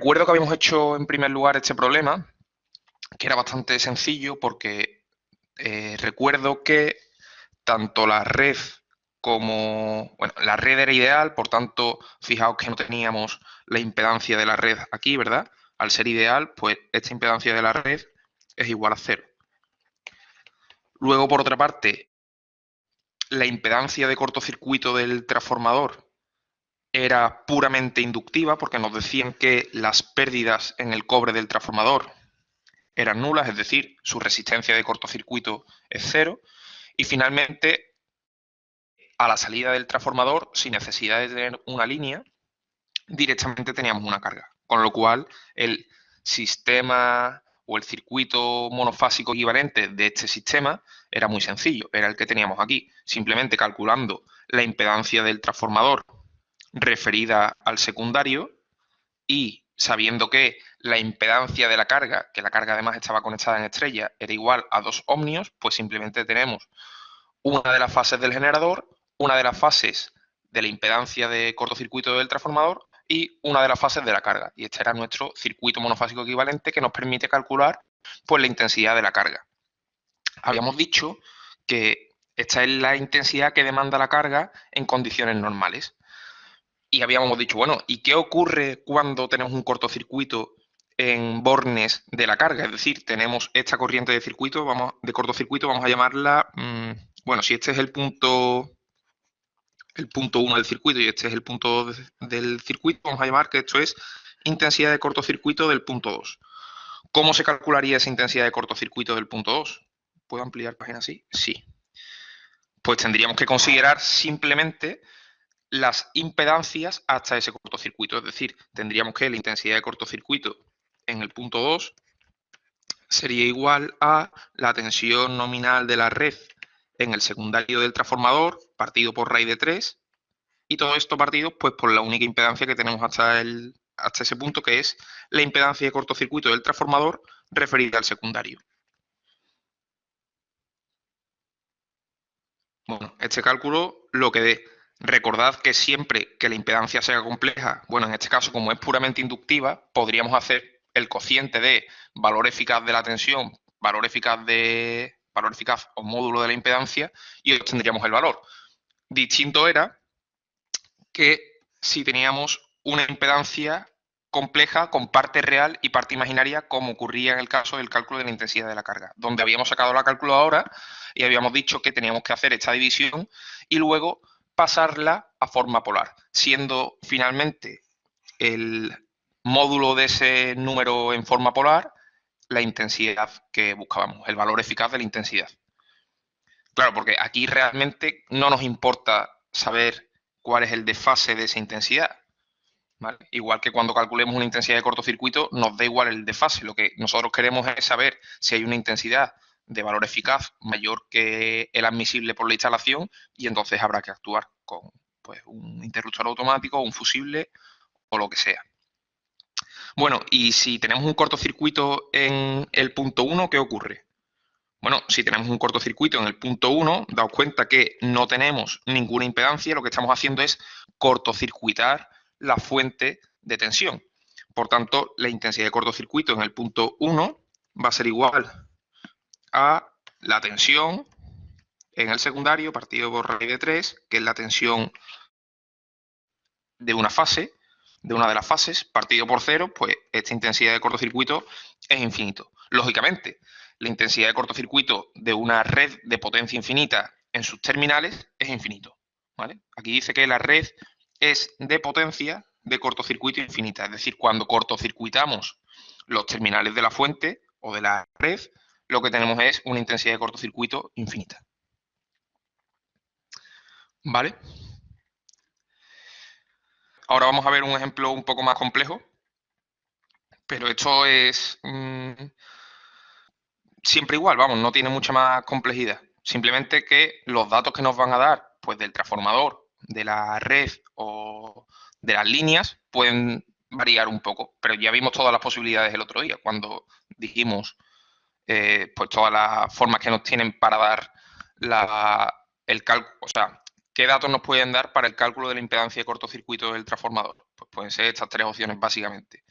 Recuerdo que habíamos hecho en primer lugar este problema, que era bastante sencillo porque recuerdo que tanto la red como, bueno, la red era ideal, por tanto, fijaos que no teníamos la impedancia de la red aquí, ¿verdad? Al ser ideal, pues esta impedancia de la red es igual a 0. Luego, por otra parte, la impedancia de cortocircuito del transformador era puramente inductiva porque nos decían que las pérdidas en el cobre del transformador eran nulas, es decir, su resistencia de cortocircuito es 0. Y finalmente, a la salida del transformador, sin necesidad de tener una línea, directamente teníamos una carga. Con lo cual, el sistema o el circuito monofásico equivalente de este sistema era muy sencillo, era el que teníamos aquí. Simplemente calculando la impedancia del transformador referida al secundario y sabiendo que la impedancia de la carga, que la carga además estaba conectada en estrella, era igual a 2 ohmios, pues simplemente tenemos una de las fases del generador, una de las fases de la impedancia de cortocircuito del transformador y una de las fases de la carga. Y este era nuestro circuito monofásico equivalente que nos permite calcular pues, la intensidad de la carga. Habíamos dicho que esta es la intensidad que demanda la carga en condiciones normales. Y habíamos dicho, bueno, ¿y qué ocurre cuando tenemos un cortocircuito en bornes de la carga? Es decir, tenemos esta corriente de circuito, de cortocircuito, vamos a llamarla, bueno, si este es el punto 1 del circuito y este es el punto 2 del circuito, vamos a llamar que esto es intensidad de cortocircuito del punto 2. ¿Cómo se calcularía esa intensidad de cortocircuito del punto 2? ¿Puedo ampliar página así? Sí. Pues tendríamos que considerar simplemente las impedancias hasta ese cortocircuito. Es decir, tendríamos que la intensidad de cortocircuito en el punto 2 sería igual a la tensión nominal de la red en el secundario del transformador partido por raíz de 3 y todo esto partido pues, por la única impedancia que tenemos hasta ese punto, que es la impedancia de cortocircuito del transformador referida al secundario. Bueno, este cálculo lo que dé. Recordad que siempre que la impedancia sea compleja, bueno, en este caso como es puramente inductiva, podríamos hacer el cociente de valor eficaz de la tensión, valor eficaz o módulo de la impedancia y obtendríamos el valor. Distinto era que si teníamos una impedancia compleja con parte real y parte imaginaria, como ocurría en el caso del cálculo de la intensidad de la carga, donde habíamos sacado la calculadora y habíamos dicho que teníamos que hacer esta división y luego pasarla a forma polar, siendo finalmente el módulo de ese número en forma polar la intensidad que buscábamos, el valor eficaz de la intensidad. Claro, porque aquí realmente no nos importa saber cuál es el desfase de esa intensidad. ¿Vale? Igual que cuando calculemos una intensidad de cortocircuito, nos da igual el desfase. Lo que nosotros queremos es saber si hay una intensidad de valor eficaz mayor que el admisible por la instalación y entonces habrá que actuar con pues, un interruptor automático, un fusible o lo que sea. Bueno, y si tenemos un cortocircuito en el punto 1, ¿qué ocurre? Bueno, si tenemos un cortocircuito en el punto 1, daos cuenta que no tenemos ninguna impedancia, lo que estamos haciendo es cortocircuitar la fuente de tensión. Por tanto, la intensidad de cortocircuito en el punto 1 va a ser igual a la tensión en el secundario partido por raíz de 3, que es la tensión de una fase, de una de las fases, partido por 0, pues esta intensidad de cortocircuito es infinito. Lógicamente, la intensidad de cortocircuito de una red de potencia infinita en sus terminales es infinito. ¿Vale? Aquí dice que la red es de potencia de cortocircuito infinita, es decir, cuando cortocircuitamos los terminales de la fuente o de la red, lo que tenemos es una intensidad de cortocircuito infinita. ¿Vale? Ahora vamos a ver un ejemplo un poco más complejo, pero esto es siempre igual, vamos, no tiene mucha más complejidad. Simplemente que los datos que nos van a dar, pues del transformador, de la red o de las líneas, pueden variar un poco. Pero ya vimos todas las posibilidades el otro día, cuando dijimos pues todas las formas que nos tienen para dar el cálculo, o sea, qué datos nos pueden dar para el cálculo de la impedancia de cortocircuito del transformador. Pues pueden ser estas tres opciones básicamente.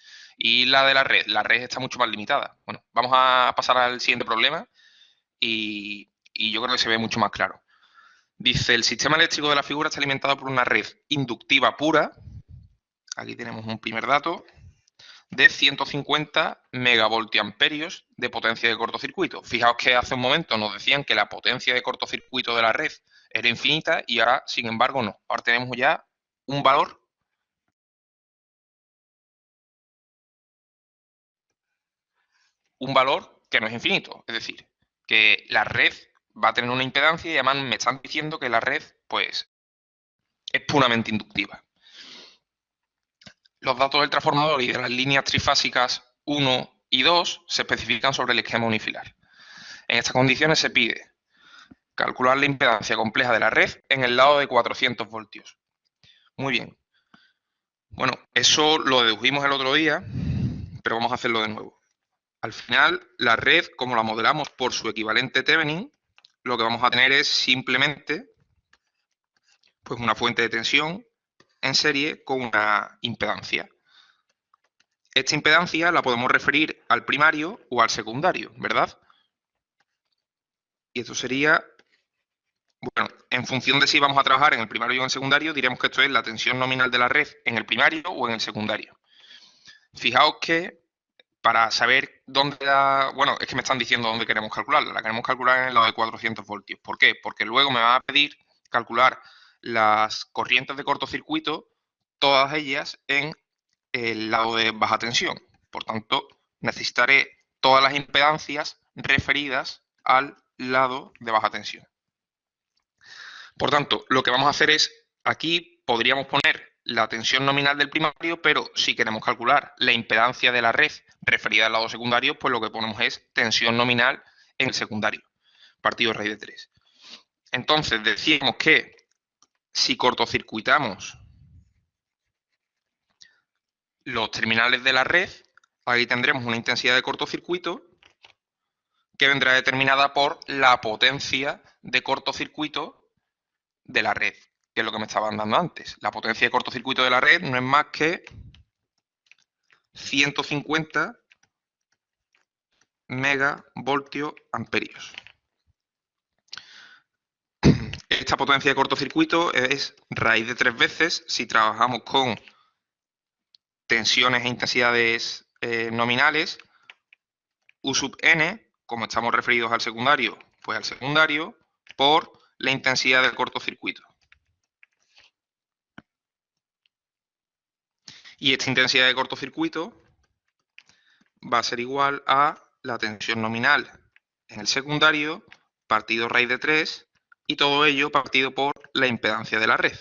Y la de la red está mucho más limitada. Bueno, vamos a pasar al siguiente problema y yo creo que se ve mucho más claro. Dice, el sistema eléctrico de la figura está alimentado por una red inductiva pura. Aquí tenemos un primer dato de 150 megavoltiamperios de potencia de cortocircuito. Fijaos que hace un momento nos decían que la potencia de cortocircuito de la red era infinita y ahora, sin embargo, no. Ahora tenemos ya un valor que no es infinito. Es decir, que la red va a tener una impedancia y además me están diciendo que la red, pues, es puramente inductiva. Los datos del transformador y de las líneas trifásicas 1 y 2 se especifican sobre el esquema unifilar. En estas condiciones se pide calcular la impedancia compleja de la red en el lado de 400 voltios. Muy bien. Bueno, eso lo dedujimos el otro día, pero vamos a hacerlo de nuevo. Al final, la red, como la modelamos por su equivalente Thevenin, lo que vamos a tener es simplemente pues, una fuente de tensión en serie con una impedancia. Esta impedancia la podemos referir al primario o al secundario, ¿verdad? Y esto sería, bueno, en función de si vamos a trabajar en el primario o en el secundario, diremos que esto es la tensión nominal de la red en el primario o en el secundario. Fijaos que para saber dónde bueno, es que me están diciendo dónde queremos calcularla. La queremos calcular en el lado de 400 voltios. ¿Por qué? Porque luego me va a pedir calcular las corrientes de cortocircuito, todas ellas en el lado de baja tensión. Por tanto, necesitaré todas las impedancias referidas al lado de baja tensión. Por tanto, lo que vamos a hacer es, aquí podríamos poner la tensión nominal del primario, pero si queremos calcular la impedancia de la red referida al lado secundario, pues lo que ponemos es tensión nominal en el secundario, partido raíz de 3. Entonces, decíamos que si cortocircuitamos los terminales de la red, ahí tendremos una intensidad de cortocircuito que vendrá determinada por la potencia de cortocircuito de la red, que es lo que me estaban dando antes. La potencia de cortocircuito de la red no es más que 150 megavoltios amperios. Esta potencia de cortocircuito es raíz de 3 veces si trabajamos con tensiones e intensidades nominales, U sub n, como estamos referidos al secundario, pues al secundario, por la intensidad del cortocircuito. Y esta intensidad de cortocircuito va a ser igual a la tensión nominal en el secundario partido raíz de 3 y todo ello partido por la impedancia de la red.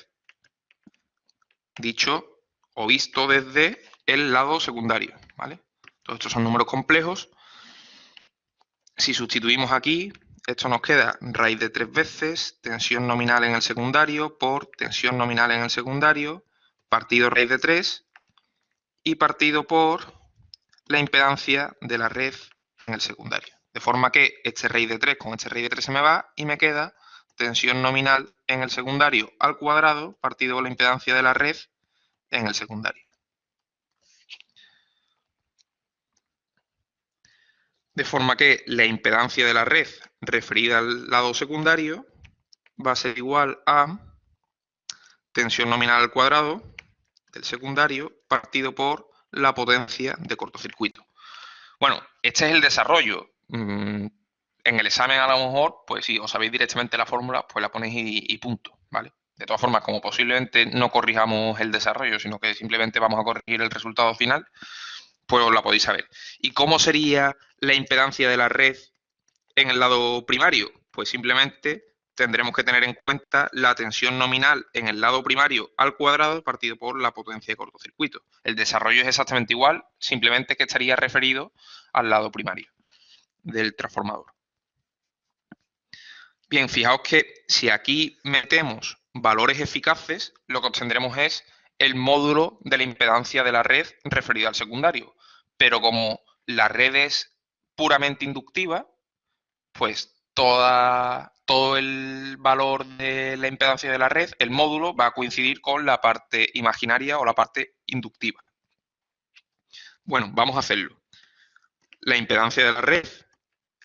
Dicho o visto desde el lado secundario, ¿vale? Todos estos son números complejos. Si sustituimos aquí, esto nos queda raíz de 3 veces tensión nominal en el secundario por tensión nominal en el secundario partido raíz de 3 y partido por la impedancia de la red en el secundario. De forma que este raíz de 3 con este raíz de 3 se me va y me queda tensión nominal en el secundario al cuadrado partido por la impedancia de la red en el secundario. De forma que la impedancia de la red referida al lado secundario va a ser igual a tensión nominal al cuadrado del secundario partido por la potencia de cortocircuito. Bueno, este es el desarrollo. En el examen a lo mejor, pues si os sabéis directamente la fórmula, pues la ponéis y punto, ¿vale? De todas formas, como posiblemente no corrijamos el desarrollo, sino que simplemente vamos a corregir el resultado final, pues os la podéis saber. ¿Y cómo sería la impedancia de la red en el lado primario? Pues simplemente tendremos que tener en cuenta la tensión nominal en el lado primario al cuadrado partido por la potencia de cortocircuito. El desarrollo es exactamente igual, simplemente que estaría referido al lado primario del transformador. Bien, fijaos que si aquí metemos valores eficaces, lo que obtendremos es el módulo de la impedancia de la red referida al secundario. Pero como la red es puramente inductiva, pues todo el valor de la impedancia de la red, el módulo, va a coincidir con la parte imaginaria o la parte inductiva. Bueno, vamos a hacerlo. La impedancia de la red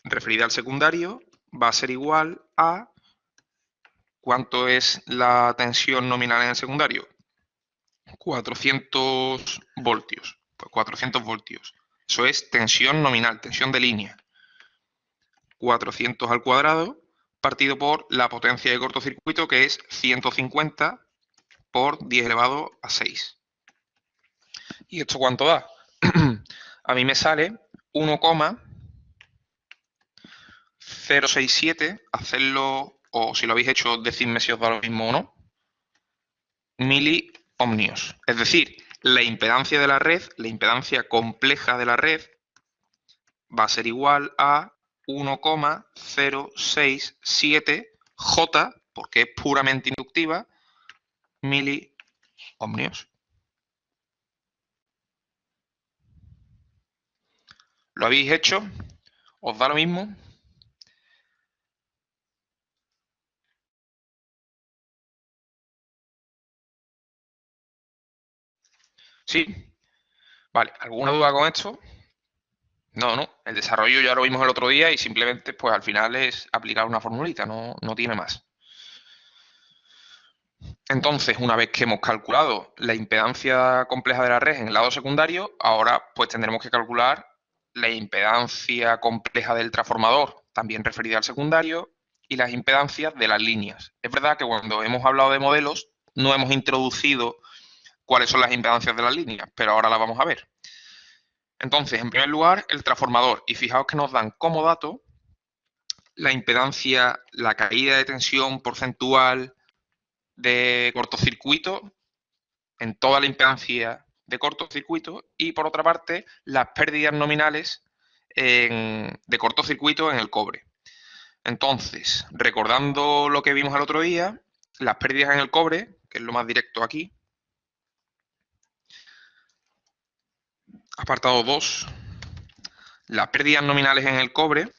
referida al secundario va a ser igual a ¿cuánto es la tensión nominal en el secundario? 400 voltios. Pues 400 voltios. Eso es tensión nominal, tensión de línea. 400 al cuadrado partido por la potencia de cortocircuito, que es 150 por 10 elevado a 6. ¿Y esto cuánto da? A mí me sale 1,067, hacerlo, o si lo habéis hecho, decidme si os da lo mismo o no, miliohmios. Es decir, la impedancia de la red, la impedancia compleja de la red, va a ser igual a 1,067 J, porque es puramente inductiva, miliohmios. ¿Lo habéis hecho? ¿Os da lo mismo? ¿Sí? Vale, ¿alguna duda con esto? No. El desarrollo ya lo vimos el otro día y simplemente, pues al final es aplicar una formulita, no tiene más. Entonces, una vez que hemos calculado la impedancia compleja de la red en el lado secundario, ahora pues tendremos que calcular la impedancia compleja del transformador, también referida al secundario, y las impedancias de las líneas. Es verdad que cuando hemos hablado de modelos no hemos introducido cuáles son las impedancias de las líneas, pero ahora las vamos a ver. Entonces, en primer lugar, el transformador. Y fijaos que nos dan como dato la impedancia, la caída de tensión porcentual de cortocircuito en toda la impedancia de cortocircuito y, por otra parte, las pérdidas nominales de cortocircuito en el cobre. Entonces, recordando lo que vimos el otro día, las pérdidas en el cobre, que es lo más directo aquí, apartado 2, las pérdidas nominales en el cobre,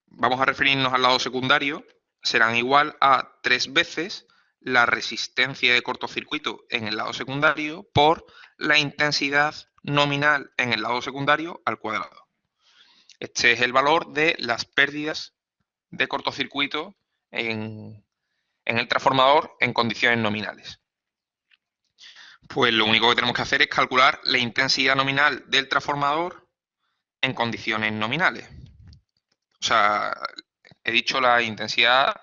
vamos a referirnos al lado secundario, serán igual a 3 veces la resistencia de cortocircuito en el lado secundario por la intensidad nominal en el lado secundario al cuadrado. Este es el valor de las pérdidas de cortocircuito en el transformador en condiciones nominales. Pues lo único que tenemos que hacer es calcular la intensidad nominal del transformador en condiciones nominales. O sea, he dicho la intensidad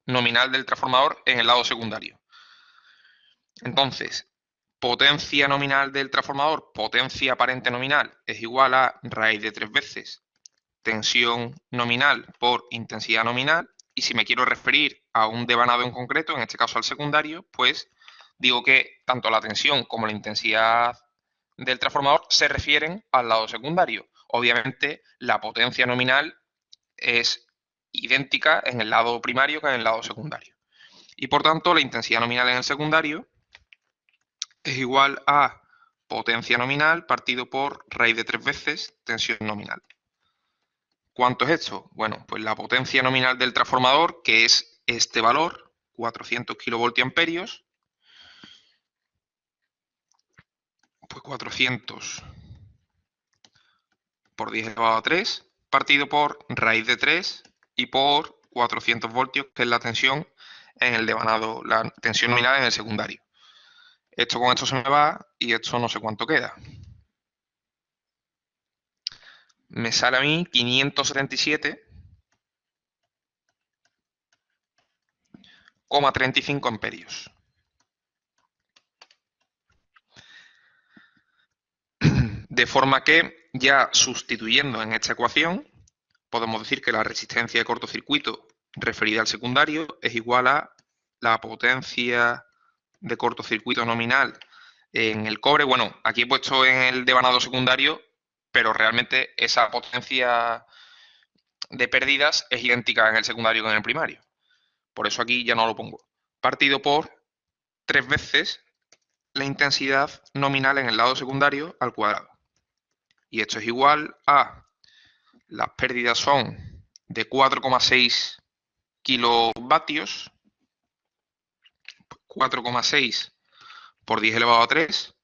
nominal del transformador en el lado secundario. Entonces, potencia nominal del transformador, potencia aparente nominal, es igual a raíz de 3 veces tensión nominal por intensidad nominal. Y si me quiero referir a un devanado en concreto, en este caso al secundario, pues digo que tanto la tensión como la intensidad del transformador se refieren al lado secundario. Obviamente, la potencia nominal es idéntica en el lado primario que en el lado secundario. Y por tanto, la intensidad nominal en el secundario es igual a potencia nominal partido por raíz de 3 veces tensión nominal. ¿Cuánto es esto? Bueno, pues la potencia nominal del transformador, que es este valor, 400 kilovoltiamperios, pues 400 por 10 elevado a 3, partido por raíz de 3 y por 400 voltios, que es la tensión en el devanado, la tensión nominal en el secundario. Esto con esto se me va y esto no sé cuánto queda. Me sale a mí 577,35 amperios. De forma que, ya sustituyendo en esta ecuación, podemos decir que la resistencia de cortocircuito referida al secundario es igual a la potencia de cortocircuito nominal en el cobre. Bueno, aquí he puesto en el devanado secundario, pero realmente esa potencia de pérdidas es idéntica en el secundario que en el primario. Por eso aquí ya no lo pongo. Partido por 3 veces la intensidad nominal en el lado secundario al cuadrado. Y esto es igual a, las pérdidas son de 4,6 kilovatios, 4,6 por 10 elevado a 3,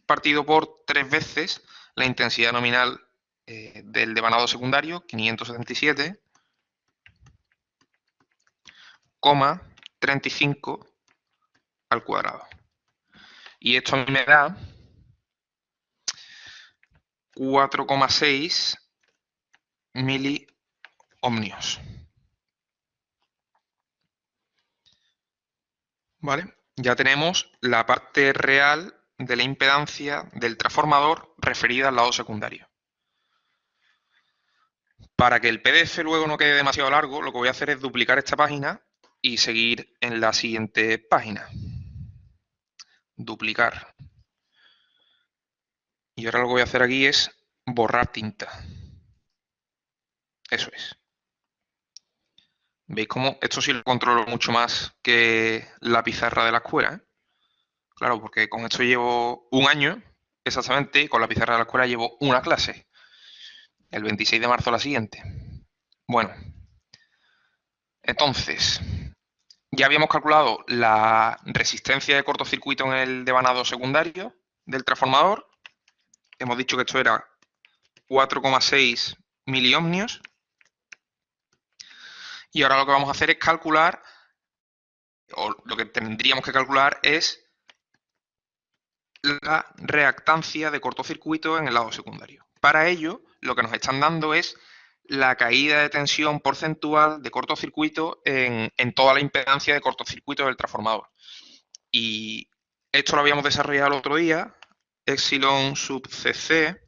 partido por 3 veces la intensidad nominal del devanado secundario, 577,35 al cuadrado. Y esto a mí me da 4,6 miliohmios. ¿Vale? Ya tenemos la parte real de la impedancia del transformador referida al lado secundario. Para que el PDF luego no quede demasiado largo, lo que voy a hacer es duplicar esta página y seguir en la siguiente página. Duplicar. Y ahora lo que voy a hacer aquí es borrar tinta. Eso es. ¿Veis cómo esto sí lo controlo mucho más que la pizarra de la escuela? ¿Eh? Claro, porque con esto llevo un año exactamente y con la pizarra de la escuela llevo una clase. El 26 de marzo la siguiente. Bueno, entonces, ya habíamos calculado la resistencia de cortocircuito en el devanado secundario del transformador. Hemos dicho que esto era 4,6 miliohmios. Y ahora lo que vamos a hacer es calcular, o lo que tendríamos que calcular es la reactancia de cortocircuito en el lado secundario. Para ello, lo que nos están dando es la caída de tensión porcentual de cortocircuito en toda la impedancia de cortocircuito del transformador. Y esto lo habíamos desarrollado el otro día, epsilon sub cc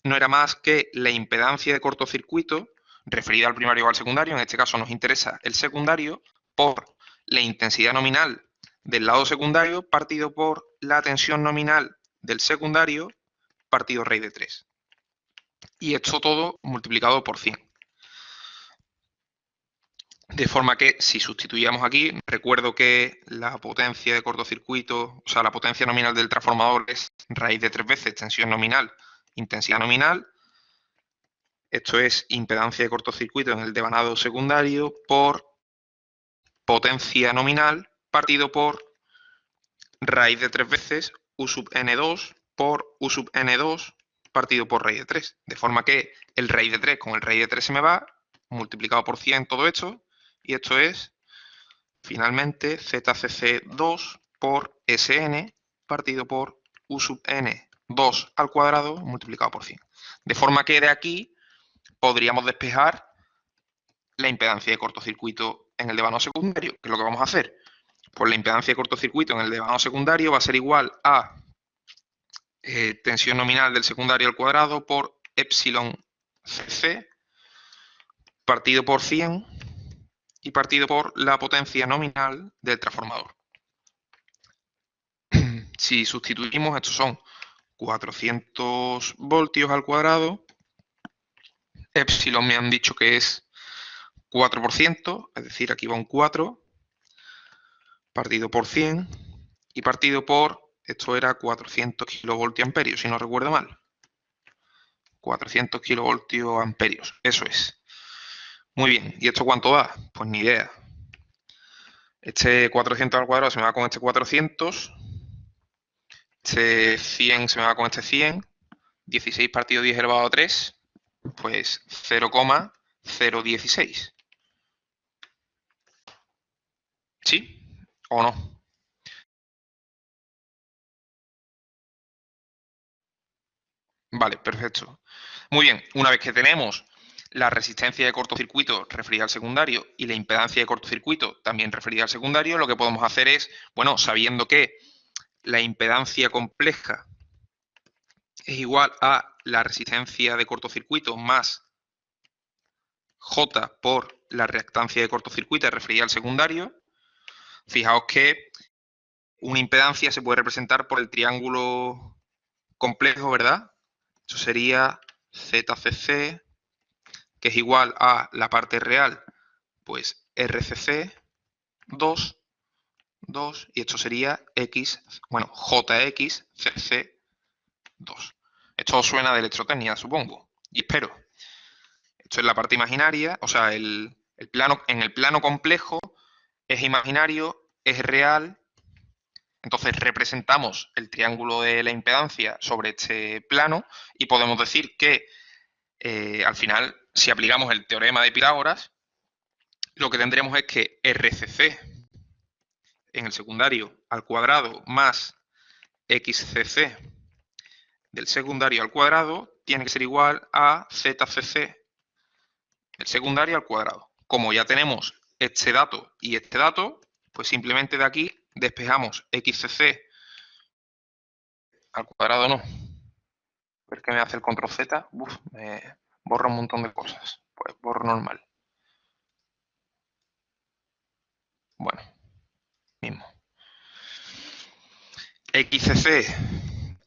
no era más que la impedancia de cortocircuito referida al primario o al secundario, en este caso nos interesa el secundario, por la intensidad nominal del lado secundario partido por la tensión nominal del secundario partido raíz de 3. Y esto todo multiplicado por 100. De forma que si sustituíamos aquí, recuerdo que la potencia de cortocircuito, o sea, la potencia nominal del transformador es raíz de 3 veces tensión nominal, intensidad nominal. Esto es impedancia de cortocircuito en el devanado secundario por potencia nominal partido por raíz de 3 veces U sub n2 por U sub n2 partido por raíz de 3. De forma que el raíz de 3 con el raíz de 3 se me va, multiplicado por 100 todo esto, y esto es finalmente ZCC2 por Sn partido por U sub n2 al cuadrado multiplicado por 100. De forma que de aquí podríamos despejar la impedancia de cortocircuito en el devanado secundario. ¿Qué es lo que vamos a hacer? Pues la impedancia de cortocircuito en el devanado secundario va a ser igual a tensión nominal del secundario al cuadrado por epsilon cc partido por 100 y partido por la potencia nominal del transformador. Si sustituimos, estos son 400 voltios al cuadrado. Epsilon me han dicho que es 4%, es decir, aquí va un 4, partido por 100 y partido por, esto era 400 kilovoltios amperios, si no recuerdo mal. 400 kilovoltios amperios, eso es. Muy bien, ¿y esto cuánto da? Pues ni idea. Este 400 al cuadrado se me va con este 400, este 100 se me va con este 100, 16 partido 10 elevado a 3, pues 0,016. ¿Sí o no? Vale, perfecto. Muy bien, una vez que tenemos la resistencia de cortocircuito referida al secundario y la impedancia de cortocircuito también referida al secundario, lo que podemos hacer es, bueno, sabiendo que la impedancia compleja es igual a la resistencia de cortocircuito más J por la reactancia de cortocircuito referida al secundario, fijaos que una impedancia se puede representar por el triángulo complejo, ¿verdad? Eso sería ZCC, que es igual a la parte real, pues RCC 2, 2, y esto sería X, bueno, JX CC 2. Esto suena de electrotecnia, supongo, y espero. Esto es la parte imaginaria, o sea, el plano, en el plano complejo es imaginario, es real, Entonces representamos el triángulo de la impedancia sobre este plano y podemos decir que al final, si aplicamos el teorema de Pitágoras, lo que tendremos es que RCC en el secundario al cuadrado más XCC del secundario al cuadrado tiene que ser igual a ZCC del secundario al cuadrado. Como ya tenemos este dato y este dato, pues simplemente de aquí despejamos XCC al cuadrado, no. A ver qué me hace el control Z. Uf, me borra un montón de cosas. Pues borro normal. Bueno, mismo. XCC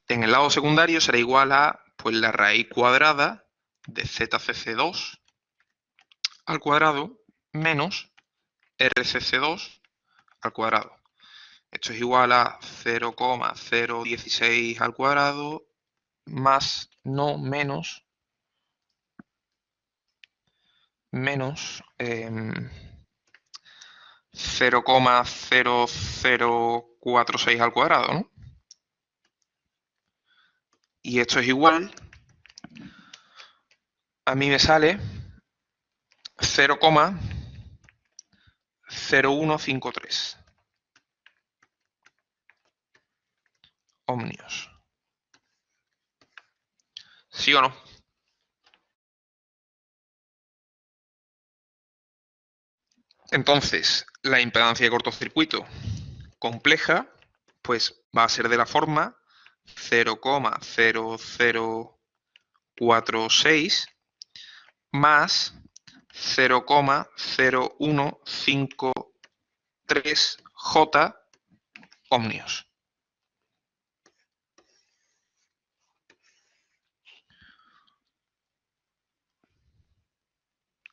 en el lado secundario será igual a pues, la raíz cuadrada de ZCC2 al cuadrado menos RCC2 al cuadrado. Esto es igual a 0,016 al cuadrado más, no, menos 0,0046 al cuadrado, ¿no? Y esto es igual, a mí me sale 0,0153 ohmios. ¿Sí o no? Entonces, la impedancia de cortocircuito compleja, pues va a ser de la forma 0,0046 más 0,0153 J ohmios.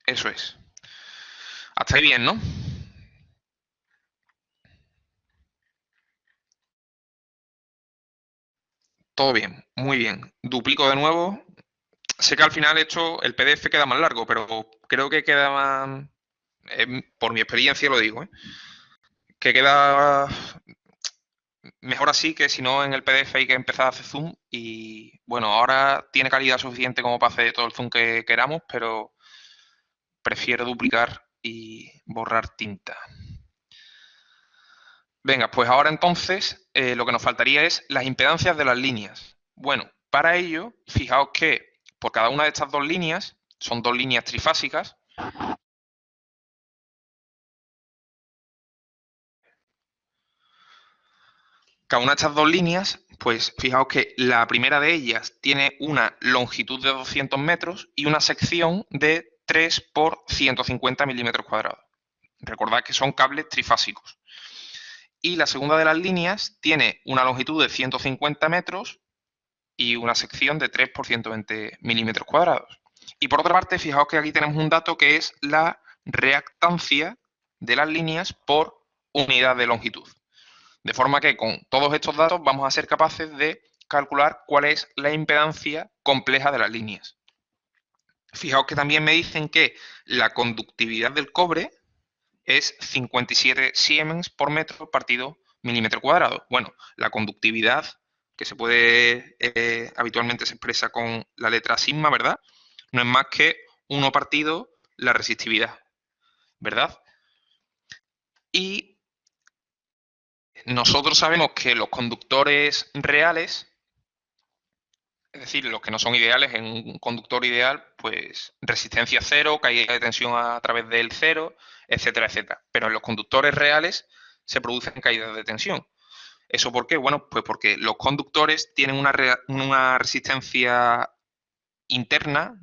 Eso es. Hasta ahí bien, ¿no? Todo bien, muy bien. Duplico de nuevo. Sé que al final esto, el PDF queda más largo, pero creo que queda más, por mi experiencia lo digo, que queda mejor así que si no en el PDF hay que empezar a hacer zoom y bueno, ahora tiene calidad suficiente como para hacer todo el zoom que queramos, pero prefiero duplicar y borrar tinta. Venga, pues ahora entonces lo que nos faltaría es las impedancias de las líneas. Bueno, para ello, fijaos que por cada una de estas dos líneas, son dos líneas trifásicas, cada una de estas dos líneas, pues fijaos que la primera de ellas tiene una longitud de 200 metros y una sección de 3 por 150 milímetros cuadrados. Recordad que son cables trifásicos. Y la segunda de las líneas tiene una longitud de 150 metros y una sección de 3 por 120 milímetros cuadrados. Y por otra parte, fijaos que aquí tenemos un dato que es la reactancia de las líneas por unidad de longitud. De forma que con todos estos datos vamos a ser capaces de calcular cuál es la impedancia compleja de las líneas. Fijaos que también me dicen que la conductividad del cobre es 57 Siemens por metro partido milímetro cuadrado. Bueno, la conductividad, que se puede, habitualmente se expresa con la letra sigma, ¿verdad? No es más que 1 partido la resistividad, ¿verdad? Y nosotros sabemos que los conductores reales, es decir, los que no son ideales, en un conductor ideal, pues resistencia cero, caída de tensión a través del cero, etcétera, etcétera. Pero en los conductores reales se producen caídas de tensión. ¿Eso por qué? Bueno, pues porque los conductores tienen una resistencia interna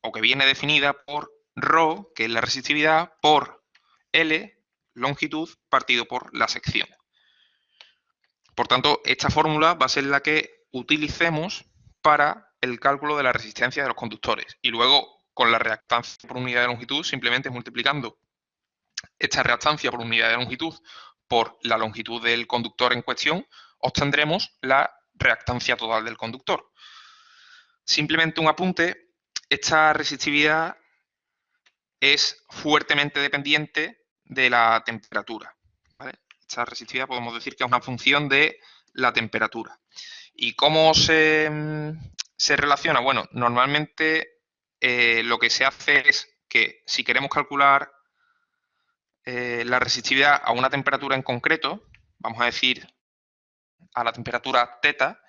o que viene definida por ρ, que es la resistividad, por L, longitud, partido por la sección. Por tanto, esta fórmula va a ser la que utilicemos para el cálculo de la resistencia de los conductores. Y luego, con la reactancia por unidad de longitud, simplemente multiplicando esta reactancia por unidad de longitud por la longitud del conductor en cuestión, obtendremos la reactancia total del conductor. Simplemente un apunte, esta resistividad es fuertemente dependiente de la temperatura, ¿vale? esta resistividad podemos decir que es una función de la temperatura. ¿Y cómo se relaciona? Bueno, normalmente lo que se hace es que si queremos calcular la resistividad a una temperatura en concreto, vamos a decir a la temperatura θ,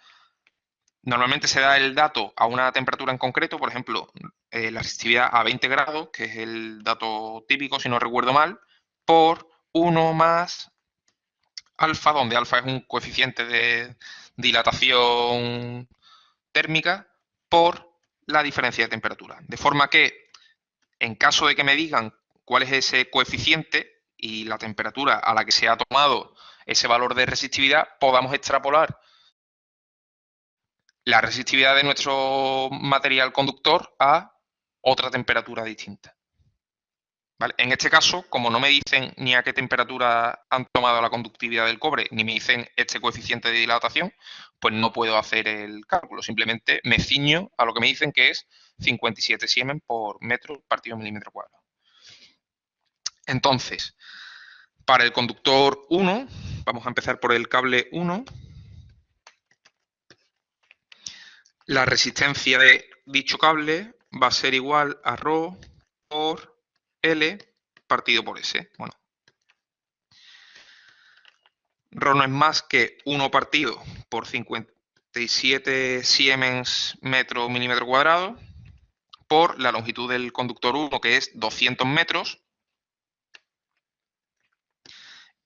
normalmente se da el dato a una temperatura en concreto, por ejemplo, la resistividad a 20 grados, que es el dato típico, si no recuerdo mal, por 1 más alfa, donde alfa es un coeficiente de dilatación térmica, por la diferencia de temperatura. De forma que, en caso de que me digan cuál es ese coeficiente y la temperatura a la que se ha tomado ese valor de resistividad, podamos extrapolar la resistividad de nuestro material conductor a otra temperatura distinta. ¿Vale? En este caso, como no me dicen ni a qué temperatura han tomado la conductividad del cobre, ni me dicen este coeficiente de dilatación, pues no puedo hacer el cálculo. Simplemente me ciño a lo que me dicen, que es 57 Siemens por metro partido milímetro cuadrado. Entonces, para el conductor 1, vamos a empezar por el cable 1. La resistencia de dicho cable va a ser igual a ρ por L partido por S. Bueno, ρ no es más que 1 partido por 57 Siemens metro milímetro cuadrado por la longitud del conductor 1, que es 200 metros.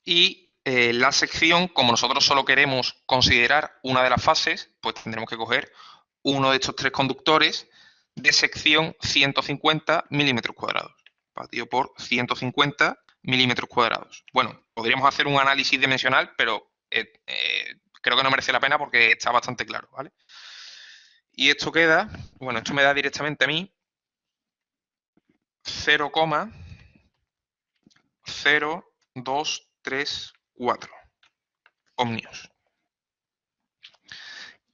Y la sección, como nosotros solo queremos considerar una de las fases, pues tendremos que coger uno de estos tres conductores de sección 150 milímetros cuadrados, partido por 150 milímetros cuadrados. Bueno, podríamos hacer un análisis dimensional, pero creo que no merece la pena porque está bastante claro, ¿vale? Y esto queda, bueno, esto me da directamente a mí 0,0234 ohmios.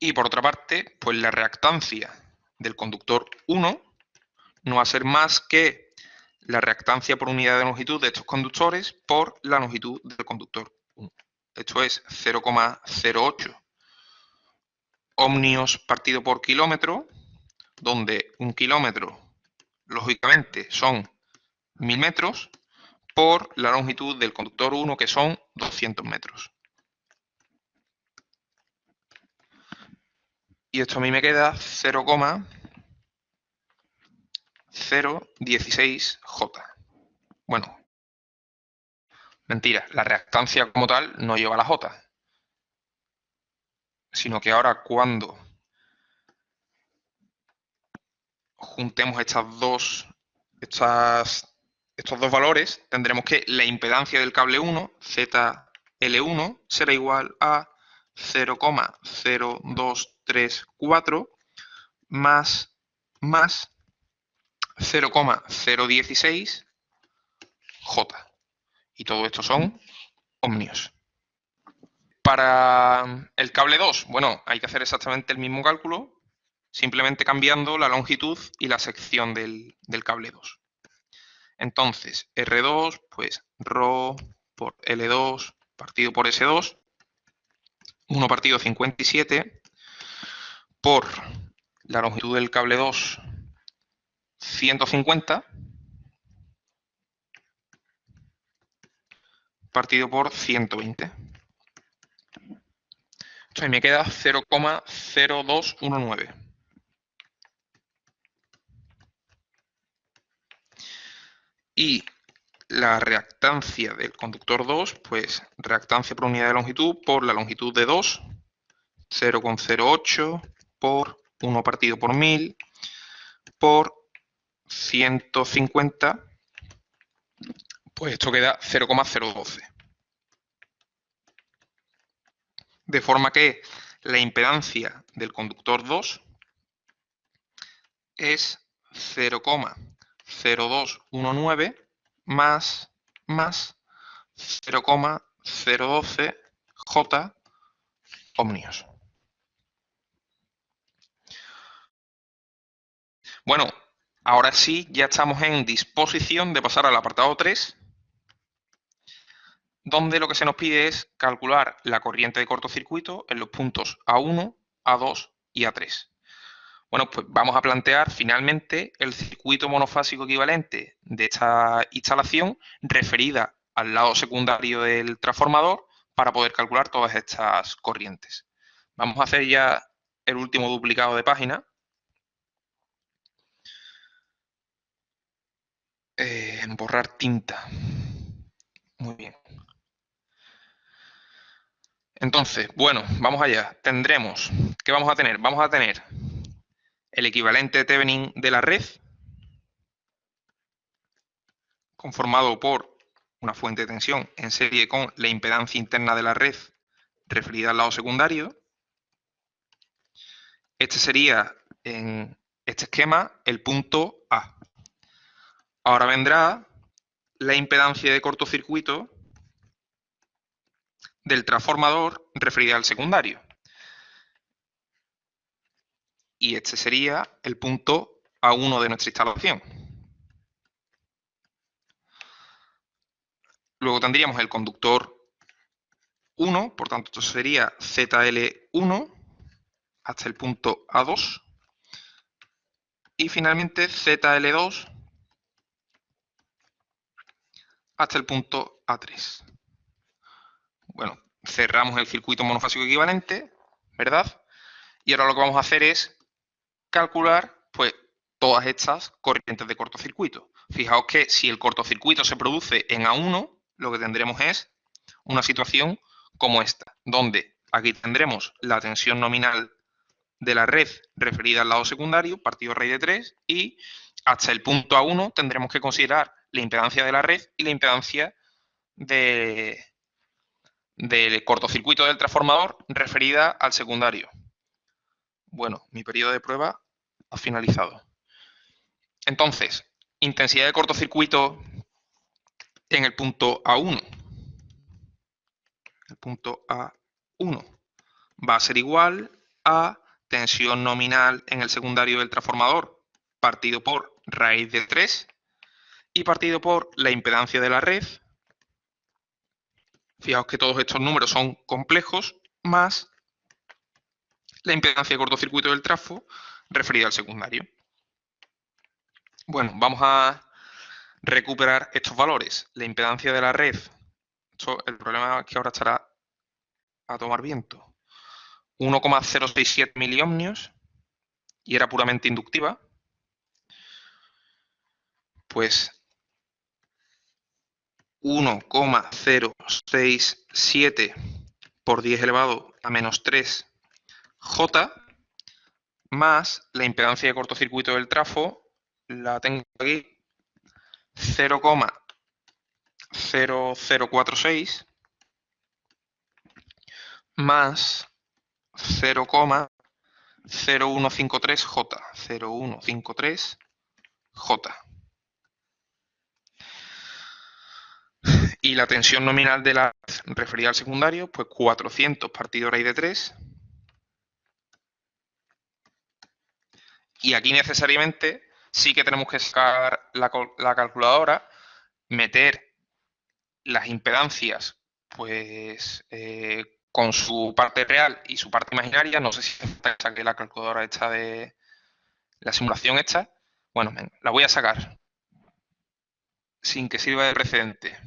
Y por otra parte, pues la reactancia del conductor 1 no va a ser más que la reactancia por unidad de longitud de estos conductores por la longitud del conductor 1. Esto es 0,08 ohmios partido por kilómetro, donde un kilómetro, lógicamente, son 1000 metros, por la longitud del conductor 1, que son 200 metros. Y esto a mí me queda 0,016J. Bueno, mentira, la reactancia como tal no lleva la J, sino que ahora cuando juntemos estos dos valores, tendremos que la impedancia del cable 1, ZL1, será igual a 0,0234 más 0,016 J. Y todo esto son ohmios. Para el cable 2, bueno, hay que hacer exactamente el mismo cálculo, simplemente cambiando la longitud y la sección del cable 2. Entonces, R2, pues ρ por L2 partido por S2, 1 partido 57, por la longitud del cable 2, 150, partido por 120. Entonces me queda 0,0219. Y la reactancia del conductor 2, pues reactancia por unidad de longitud por la longitud de 2, 0,08 por 1 partido por 1000 por 150, pues esto queda 0,012. De forma que la impedancia del conductor 2 es 0,0219 más 0,012 J ohmios. Bueno, ahora sí, ya estamos en disposición de pasar al apartado 3, donde lo que se nos pide es calcular la corriente de cortocircuito en los puntos A1, A2 y A3. Bueno, pues vamos a plantear finalmente el circuito monofásico equivalente de esta instalación referida al lado secundario del transformador para poder calcular todas estas corrientes. Vamos a hacer ya el último duplicado de página. Borrar tinta. Muy bien. Entonces, bueno, vamos allá. Tendremos, ¿qué vamos a tener? Vamos a tener el equivalente de Thevenin de la red, conformado por una fuente de tensión en serie con la impedancia interna de la red referida al lado secundario. Este sería, en este esquema, el punto A. Ahora vendrá la impedancia de cortocircuito del transformador referida al secundario. Y este sería el punto A1 de nuestra instalación. Luego tendríamos el conductor 1, por tanto esto sería ZL1 hasta el punto A2. Y finalmente ZL2 hasta el punto A3. Bueno, cerramos el circuito monofásico equivalente, ¿verdad? Y ahora lo que vamos a hacer es calcular, pues, todas estas corrientes de cortocircuito. Fijaos que si el cortocircuito se produce en A1, lo que tendremos es una situación como esta, donde aquí tendremos la tensión nominal de la red referida al lado secundario, partido raíz de 3, y hasta el punto A1 tendremos que considerar la impedancia de la red y la impedancia del cortocircuito del transformador referida al secundario. Bueno, mi periodo de prueba ha finalizado. Entonces, intensidad de cortocircuito en el punto A1. El punto A1 va a ser igual a tensión nominal en el secundario del transformador partido por raíz de 3 y partido por la impedancia de la red. Fijaos que todos estos números son complejos, más la impedancia de cortocircuito del trafo referida al secundario. Bueno, vamos a recuperar estos valores. La impedancia de la red, el problema es que ahora estará a tomar viento, 1,067 miliohmios, y era puramente inductiva, pues 1,067 por 10 elevado a menos 3 J, más la impedancia de cortocircuito del trafo, la tengo aquí, 0,0046 más 0,0153 J, 0153 J. Y la tensión nominal de la referida al secundario, pues 400 partido raíz de 3. Y aquí necesariamente sí que tenemos que sacar la calculadora, meter las impedancias pues con su parte real y su parte imaginaria. No sé si saqué la calculadora esta de la simulación esta. Bueno, la voy a sacar sin que sirva de precedente.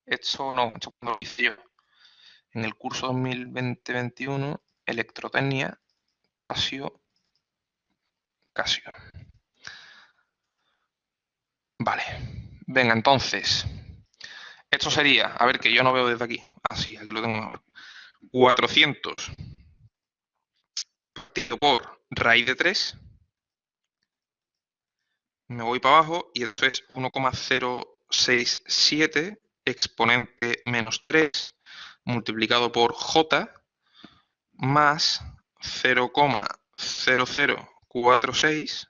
Esto no, esto cuando lo hice yo. En el curso 2020-21, electrotecnia, Casio. Vale. Venga, entonces. Esto sería, a ver, que yo no veo desde aquí. Así, aquí lo tengo ahora. 400 partido por raíz de 3. Me voy para abajo y esto es 1,067 exponente menos 3 multiplicado por J más 0,0046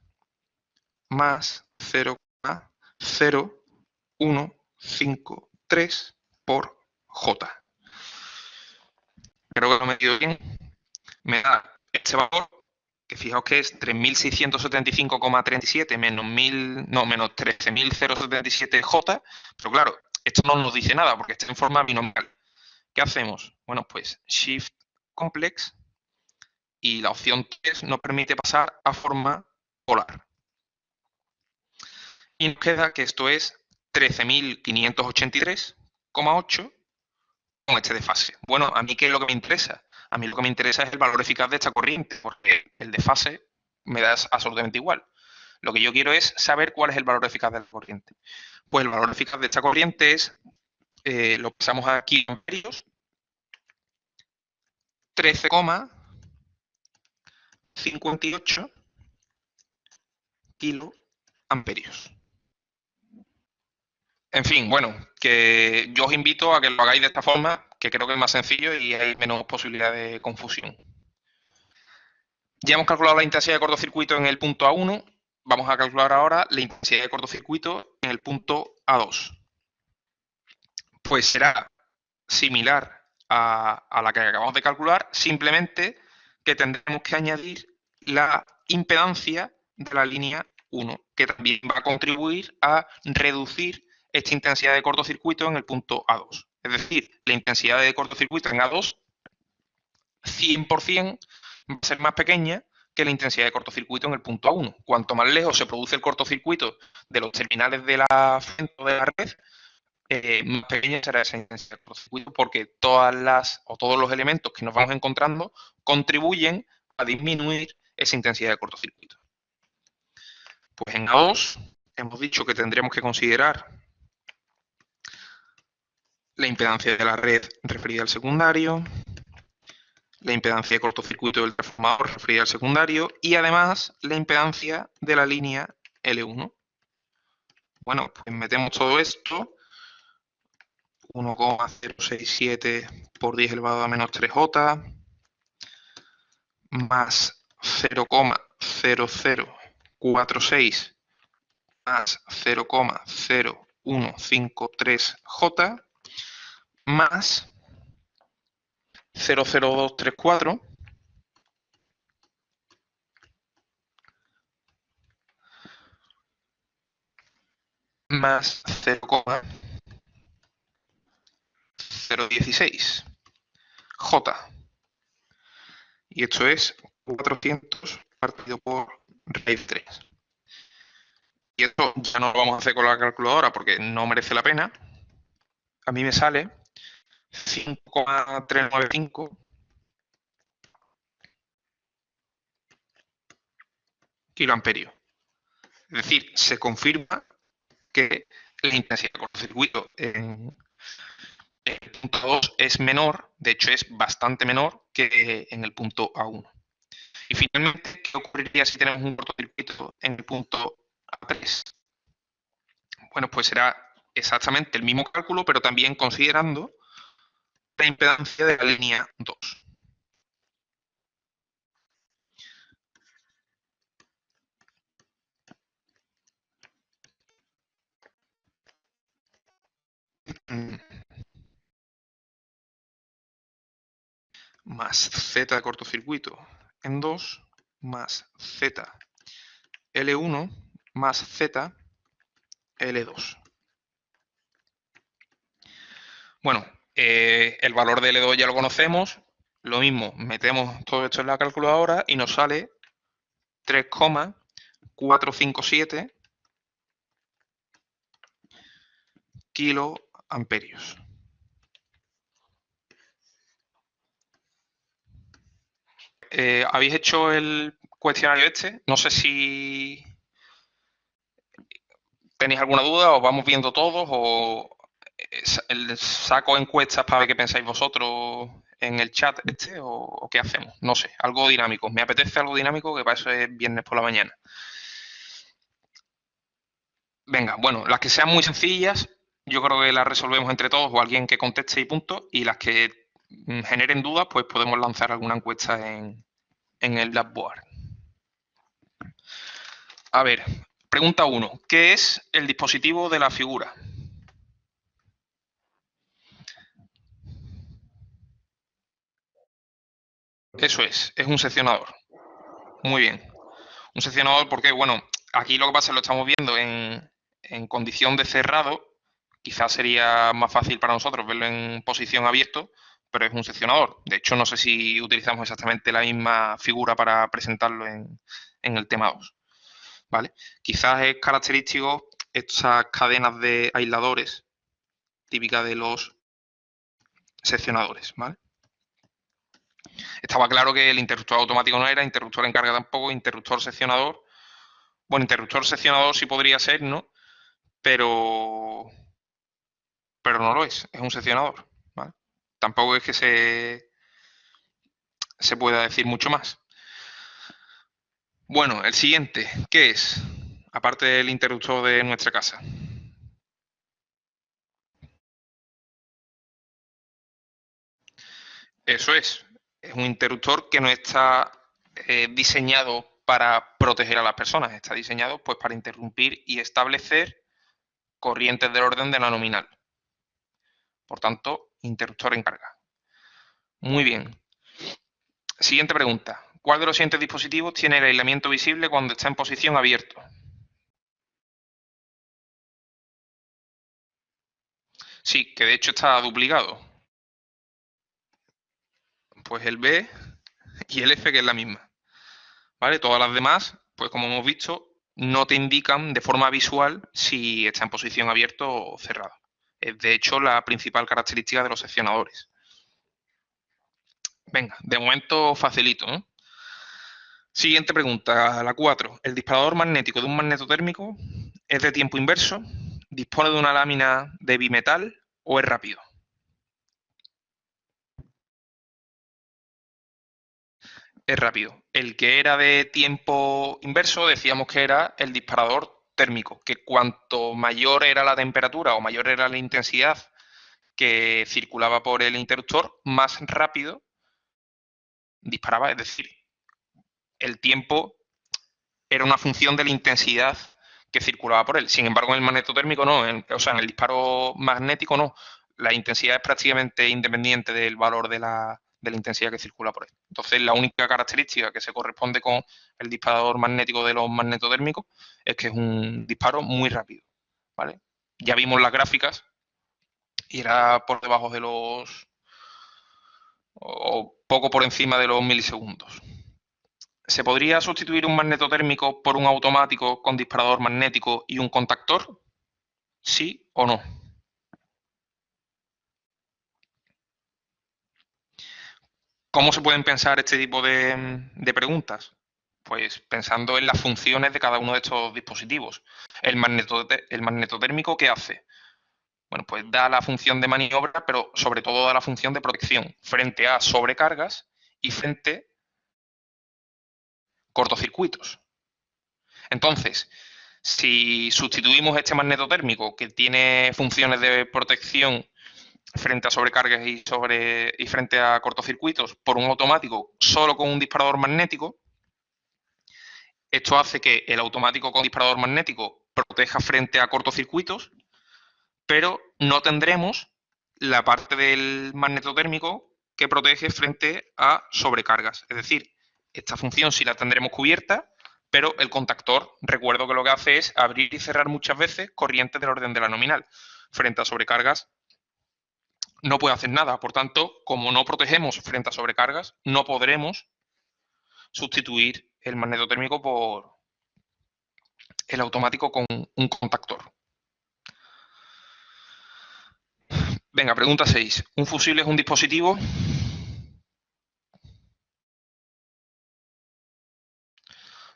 más 0,0153 por J. Creo que lo he metido bien. Me da este valor, que fijaos que es 3.675,37 menos 13.077 J, pero claro, esto no nos dice nada porque está en forma binomial. ¿Qué hacemos? Bueno, pues Shift Complex y la opción 3 nos permite pasar a forma polar. Y nos queda que esto es 13.583,8 con este desfase. Bueno, ¿a mí qué es lo que me interesa? A mí lo que me interesa es el valor eficaz de esta corriente, porque el desfase me da absolutamente igual. Lo que yo quiero es saber cuál es el valor eficaz de la corriente. Pues el valor eficaz de esta corriente es, lo pasamos a kiloamperios, 13,58 kiloamperios. En fin, bueno, que yo os invito a que lo hagáis de esta forma, que creo que es más sencillo y hay menos posibilidad de confusión. Ya hemos calculado la intensidad de cortocircuito en el punto A1, vamos a calcular ahora la intensidad de cortocircuito en el punto A2. Pues será similar a la que acabamos de calcular, simplemente que tendremos que añadir la impedancia de la línea 1, que también va a contribuir a reducir esta intensidad de cortocircuito en el punto A2. Es decir, la intensidad de cortocircuito en A2, 100%, va a ser más pequeña que la intensidad de cortocircuito en el punto A1. Cuanto más lejos se produce el cortocircuito de los terminales de la fuente o de la red, más pequeña será esa intensidad de cortocircuito, porque todos los elementos que nos vamos encontrando contribuyen a disminuir esa intensidad de cortocircuito. Pues en A2 hemos dicho que tendremos que considerar la impedancia de la red referida al secundario, la impedancia de cortocircuito del transformador referida al secundario y además la impedancia de la línea L1. Bueno, pues metemos todo esto, 1,067 por 10 elevado a menos 3J, más 0,0046 más 0,0153J más 0,0234 más 0,016 J. Y esto es 400 partido por raíz 3. Y esto ya no lo vamos a hacer con la calculadora porque no merece la pena. A mí me sale 5,395 kiloamperios. Es decir, se confirma que la intensidad de cortocircuito en el punto 2 es menor, de hecho es bastante menor que en el punto A1. Y finalmente, ¿qué ocurriría si tenemos un cortocircuito en el punto A3? Bueno, pues será exactamente el mismo cálculo, pero también considerando la impedancia de la línea 2. Más Z de cortocircuito en 2 más Z L1 más Z L2. Bueno, el valor de L2 ya lo conocemos. Lo mismo, metemos todo esto en la calculadora y nos sale 3,457 kiloamperios. ¿Habéis hecho el cuestionario este? No sé si tenéis alguna duda o vamos viendo todos o saco encuestas para ver qué pensáis vosotros en el chat este o qué hacemos. No sé, algo dinámico. Me apetece algo dinámico, que para eso es viernes por la mañana. Venga, bueno, las que sean muy sencillas, yo creo que las resolvemos entre todos o alguien que conteste y punto. Y las que generen dudas, pues podemos lanzar alguna encuesta en el Blackboard. A ver, pregunta 1. ¿Qué es el dispositivo de la figura? Eso es un seccionador. Muy bien. Un seccionador porque, bueno, aquí lo que pasa, lo estamos viendo en condición de cerrado, quizás sería más fácil para nosotros verlo en posición abierto, pero es un seccionador. De hecho, no sé si utilizamos exactamente la misma figura para presentarlo en el tema 2. ¿Vale? Quizás es característico estas cadenas de aisladores típicas de los seccionadores, ¿vale? Estaba claro que el interruptor automático no era, interruptor en carga tampoco, interruptor seccionador. Bueno, interruptor seccionador sí podría ser, ¿no? Pero no lo es un seccionador, ¿vale? Tampoco es que se pueda decir mucho más. Bueno, el siguiente, ¿qué es? Aparte del interruptor de nuestra casa. Eso es un interruptor que no está diseñado para proteger a las personas, está diseñado pues para interrumpir y establecer corrientes del orden de la nominal. Por tanto, interruptor en carga. Muy bien. Siguiente pregunta. ¿Cuál de los siguientes dispositivos tiene el aislamiento visible cuando está en posición abierto? Sí, que de hecho está duplicado. Pues el B y el F, que es la misma. ¿Vale? Todas las demás, pues como hemos visto, no te indican de forma visual si está en posición abierto o cerrado. Es de hecho la principal característica de los seccionadores. Venga, de momento facilito, ¿no? Siguiente pregunta, la 4. ¿El disparador magnético de un magnetotérmico es de tiempo inverso, dispone de una lámina de bimetal o es rápido? Es rápido. El que era de tiempo inverso decíamos que era el disparador térmico, que cuanto mayor era la temperatura o mayor era la intensidad que circulaba por el interruptor, más rápido disparaba. Es decir, el tiempo era una función de la intensidad que circulaba por él. Sin embargo, en el magnetotérmico no, o sea, en el disparo magnético no. La intensidad es prácticamente independiente del valor de la intensidad que circula por él. Entonces, la única característica que se corresponde con el disparador magnético de los magnetotérmicos es que es un disparo muy rápido, ¿vale? Ya vimos las gráficas y era por debajo de los o poco por encima de los milisegundos. ¿Se podría sustituir un magnetotérmico por un automático con disparador magnético y un contactor? ¿Sí o no? ¿Cómo se pueden pensar este tipo de preguntas? Pues pensando en las funciones de cada uno de estos dispositivos. El magnetotérmico, ¿qué hace? Bueno, pues da la función de maniobra, pero sobre todo da la función de protección frente a sobrecargas y frente a cortocircuitos. Entonces, si sustituimos este magnetotérmico que tiene funciones de protección frente a sobrecargas y frente a cortocircuitos por un automático solo con un disparador magnético, esto hace que el automático con disparador magnético proteja frente a cortocircuitos, pero no tendremos la parte del magnetotérmico que protege frente a sobrecargas. Es decir, esta función sí la tendremos cubierta, pero el contactor, recuerdo que lo que hace es abrir y cerrar muchas veces corrientes del orden de la nominal. Frente a sobrecargas no puede hacer nada. Por tanto, como no protegemos frente a sobrecargas, no podremos sustituir el magnetotérmico por el automático con un contactor. Venga, pregunta 6. ¿Un fusible es un dispositivo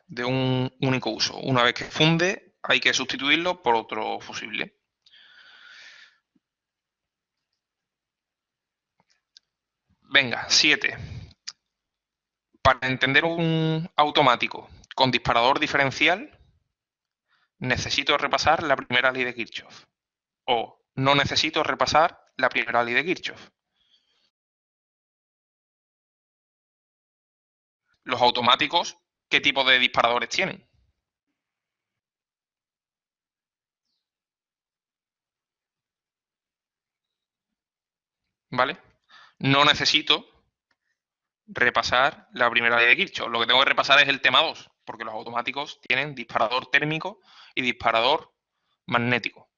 de un único uso? Una vez que funde, hay que sustituirlo por otro fusible. Venga, 7. Para entender un automático con disparador diferencial, necesito repasar la primera ley de Kirchhoff. O no necesito repasar la primera ley de Kirchhoff. Los automáticos, ¿qué tipo de disparadores tienen? ¿Vale? No necesito repasar la primera ley de Kirchhoff. Lo que tengo que repasar es el tema 2, porque los automáticos tienen disparador térmico y disparador magnético.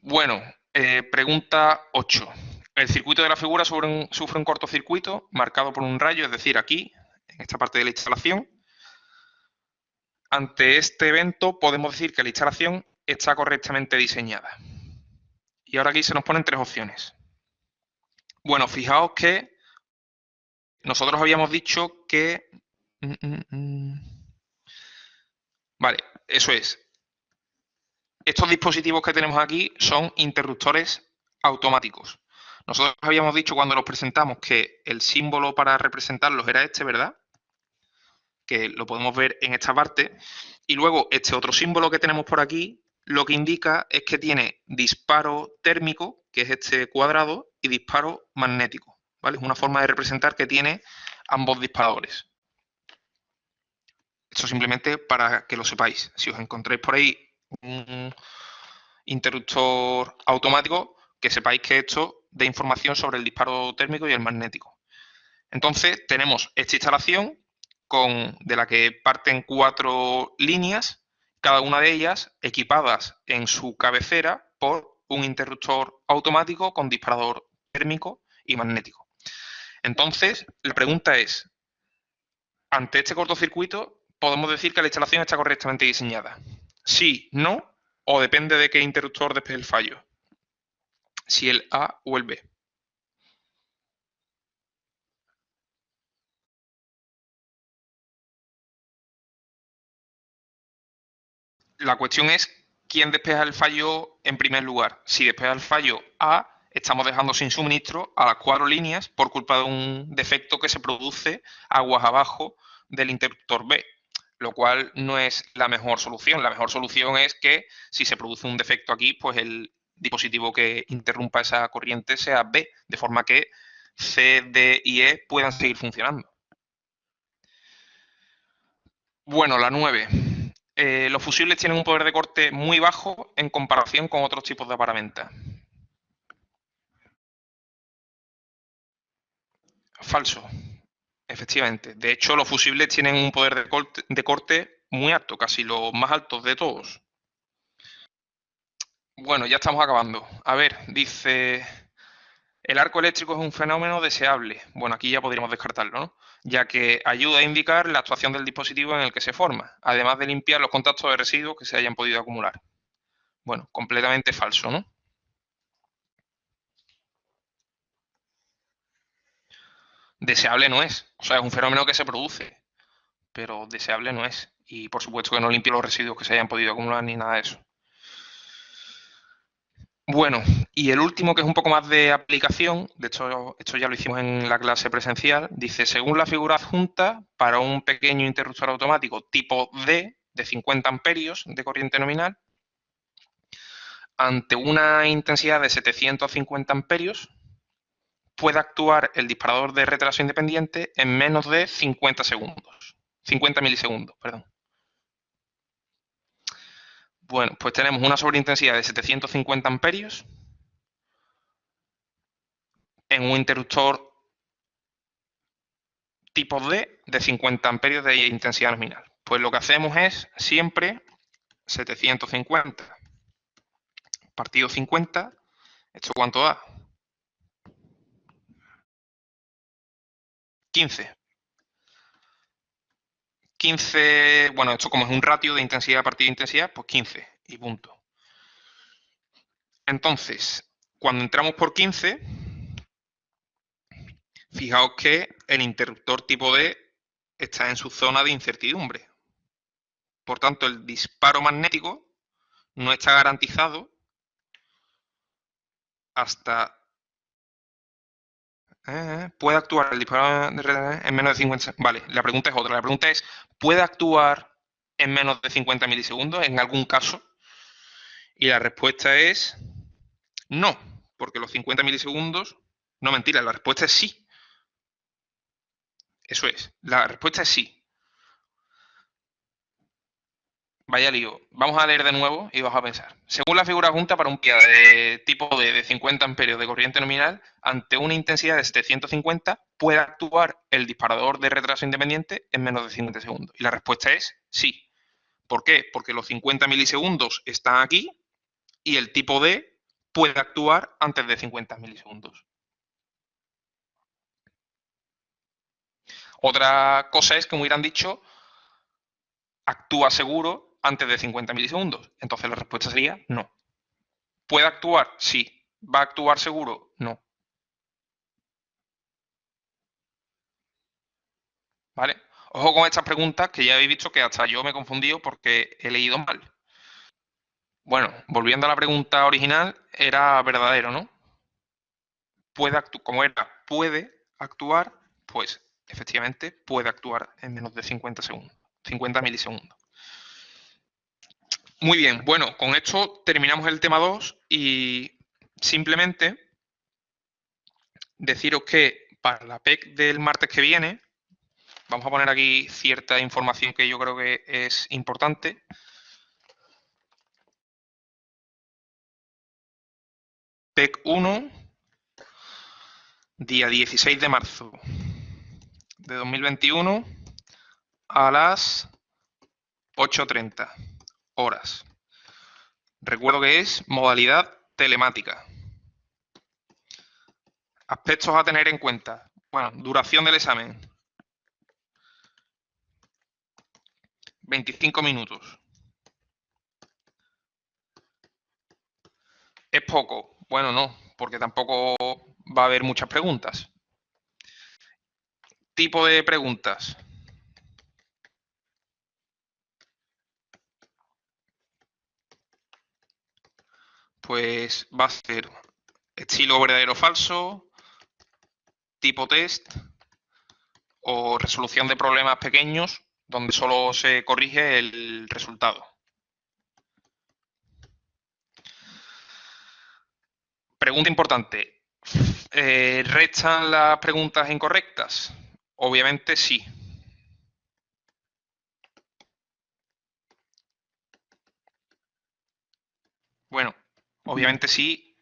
Bueno, pregunta 8. El circuito de la figura sufre un cortocircuito marcado por un rayo, es decir, aquí, en esta parte de la instalación. Ante este evento podemos decir que la instalación está correctamente diseñada. Y ahora aquí se nos ponen tres opciones. Bueno, fijaos que nosotros habíamos dicho que... Vale, eso es. Estos dispositivos que tenemos aquí son interruptores automáticos. Nosotros habíamos dicho cuando los presentamos que el símbolo para representarlos era este, ¿verdad? Que lo podemos ver en esta parte. Y luego este otro símbolo que tenemos por aquí, lo que indica es que tiene disparo térmico, que es este cuadrado, y disparo magnético, ¿vale? Es una forma de representar que tiene ambos disparadores. Esto simplemente para que lo sepáis. Si os encontráis por ahí un interruptor automático, que sepáis que esto da información sobre el disparo térmico y el magnético. Entonces tenemos esta instalación de la que parten 4 líneas, cada una de ellas equipadas en su cabecera por un interruptor automático con disparador térmico y magnético. Entonces, la pregunta es, ante este cortocircuito, ¿podemos decir que la instalación está correctamente diseñada? Sí, no, o depende de qué interruptor despeje el fallo. Si el A o el B. La cuestión es quién despeja el fallo en primer lugar. Si despeja el fallo A, estamos dejando sin suministro a las 4 líneas por culpa de un defecto que se produce aguas abajo del interruptor B, lo cual no es la mejor solución. La mejor solución es que si se produce un defecto aquí, pues el dispositivo que interrumpa esa corriente sea B, de forma que C, D y E puedan seguir funcionando. Bueno, la 9. Los fusibles tienen un poder de corte muy bajo en comparación con otros tipos de paramenta. Falso, efectivamente. De hecho, los fusibles tienen un poder de corte muy alto, casi los más altos de todos. Bueno, ya estamos acabando. A ver, dice... El arco eléctrico es un fenómeno deseable. Bueno, aquí ya podríamos descartarlo, ¿no? Ya que ayuda a indicar la actuación del dispositivo en el que se forma, además de limpiar los contactos de residuos que se hayan podido acumular. Bueno, completamente falso, ¿no? Deseable no es. O sea, es un fenómeno que se produce, pero deseable no es. Y por supuesto que no limpia los residuos que se hayan podido acumular ni nada de eso. Bueno, y el último, que es un poco más de aplicación, de hecho, esto ya lo hicimos en la clase presencial, dice, según la figura adjunta, para un pequeño interruptor automático tipo D, de 50 amperios de corriente nominal, ante una intensidad de 750 amperios, puede actuar el disparador de retraso independiente en menos de 50 segundos. 50 milisegundos, perdón. Bueno, pues tenemos una sobreintensidad de 750 amperios en un interruptor tipo D de 50 amperios de intensidad nominal. Pues lo que hacemos es siempre 750 partido 50, ¿esto cuánto da? 15. 15, bueno, esto como es un ratio de intensidad partido intensidad, pues 15 y punto. Entonces, cuando entramos por 15, fijaos que el interruptor tipo D está en su zona de incertidumbre. Por tanto, el disparo magnético no está garantizado hasta... ¿Puede actuar el disparo en menos de 50? Vale, la pregunta es otra. La pregunta es, ¿puede actuar en menos de 50 milisegundos en algún caso? Y la respuesta es no, porque los 50 milisegundos... No, mentira, la respuesta es sí. Eso es, la respuesta es sí. Vaya lío. Vamos a leer de nuevo y vamos a pensar. Según la figura adjunta para un PIA de tipo D de 50 amperios de corriente nominal, ante una intensidad de 750, puede actuar el disparador de retraso independiente en menos de 50 segundos. Y la respuesta es sí. ¿Por qué? Porque los 50 milisegundos están aquí y el tipo D puede actuar antes de 50 milisegundos. Otra cosa es que me hubieran dicho actúa seguro antes de 50 milisegundos. Entonces la respuesta sería no. ¿Puede actuar? Sí. ¿Va a actuar seguro? No. ¿Vale? Ojo con estas preguntas que ya habéis visto que hasta yo me he confundido porque he leído mal. Bueno, volviendo a la pregunta original, era verdadero, ¿no? Como era puede actuar, pues efectivamente puede actuar en menos de 50 segundos, 50 milisegundos. Muy bien, bueno, con esto terminamos el tema 2 y simplemente deciros que para la PEC del martes que viene, vamos a poner aquí cierta información que yo creo que es importante. PEC 1, día 16 de marzo de 2021 a las 8:30 horas. Recuerdo que es modalidad telemática. Aspectos a tener en cuenta. Bueno, duración del examen. 25 minutos. ¿Es poco? Bueno, no, porque tampoco va a haber muchas preguntas. Tipo de preguntas. Pues va a ser estilo verdadero o falso, tipo test o resolución de problemas pequeños donde solo se corrige el resultado. Pregunta importante. ¿Restan las preguntas incorrectas? Obviamente sí. Bueno, obviamente sí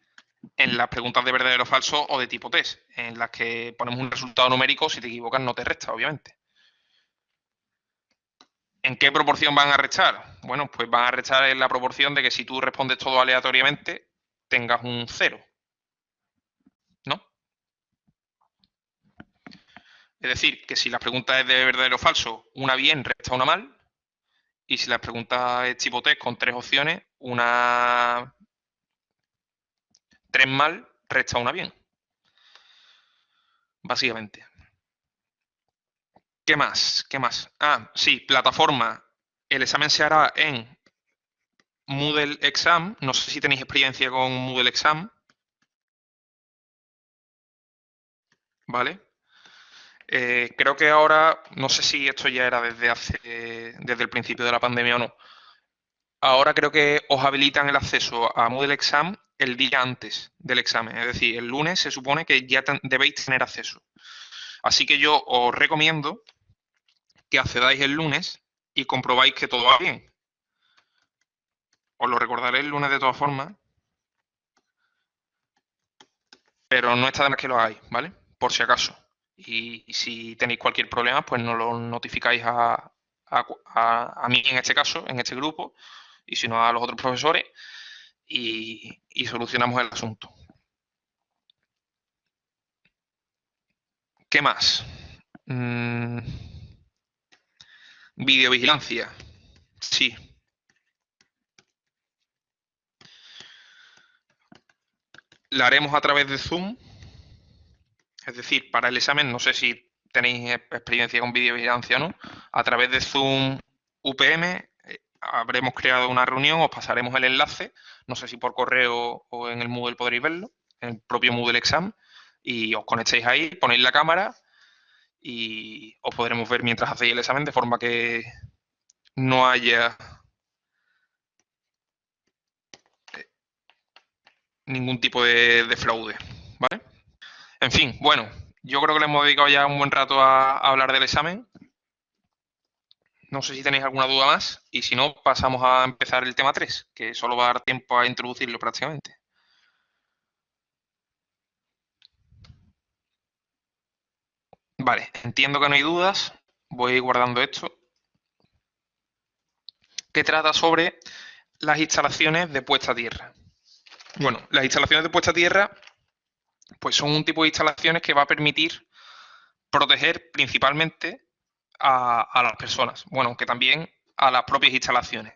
en las preguntas de verdadero o falso o de tipo test, en las que ponemos un resultado numérico, si te equivocas no te resta, obviamente. ¿En qué proporción van a restar? Bueno, pues van a restar en la proporción de que si tú respondes todo aleatoriamente, tengas un 0, ¿no? Es decir, que si la pregunta es de verdadero o falso, una bien resta una mal, y si la pregunta es tipo test con 3 opciones, una 3 mal resta una bien. Básicamente. ¿Qué más? ¿Qué más? Ah, sí, plataforma. El examen se hará en Moodle Exam. No sé si tenéis experiencia con Moodle Exam. ¿Vale? Creo que ahora, no sé si esto ya era desde el principio de la pandemia o no. Ahora creo que os habilitan el acceso a Moodle Exam el día antes del examen. Es decir, el lunes se supone que ya debéis tener acceso. Así que yo os recomiendo que accedáis el lunes y comprobáis que todo va bien. Os lo recordaré el lunes de todas formas, pero no está de más que lo hagáis, ¿vale? Por si acaso. Y si tenéis cualquier problema, pues nos lo notificáis a mí en este caso, en este grupo, y si no a los otros profesores, y solucionamos el asunto. ¿Qué más? Videovigilancia. Sí. La haremos a través de Zoom. Es decir, para el examen, no sé si tenéis experiencia con videovigilancia o no, a través de Zoom UPM habremos creado una reunión, os pasaremos el enlace, no sé si por correo o en el Moodle podréis verlo, en el propio Moodle Exam, y os conectéis ahí, ponéis la cámara y os podremos ver mientras hacéis el examen, de forma que no haya ningún tipo de fraude, ¿vale? En fin, bueno, yo creo que le hemos dedicado ya un buen rato a hablar del examen. No sé si tenéis alguna duda más y si no, pasamos a empezar el tema 3, que solo va a dar tiempo a introducirlo prácticamente. Vale, entiendo que no hay dudas. Voy guardando esto. Que trata sobre las instalaciones de puesta a tierra. Bueno, las instalaciones de puesta a tierra pues son un tipo de instalaciones que va a permitir proteger principalmente a las personas, bueno, aunque también a las propias instalaciones.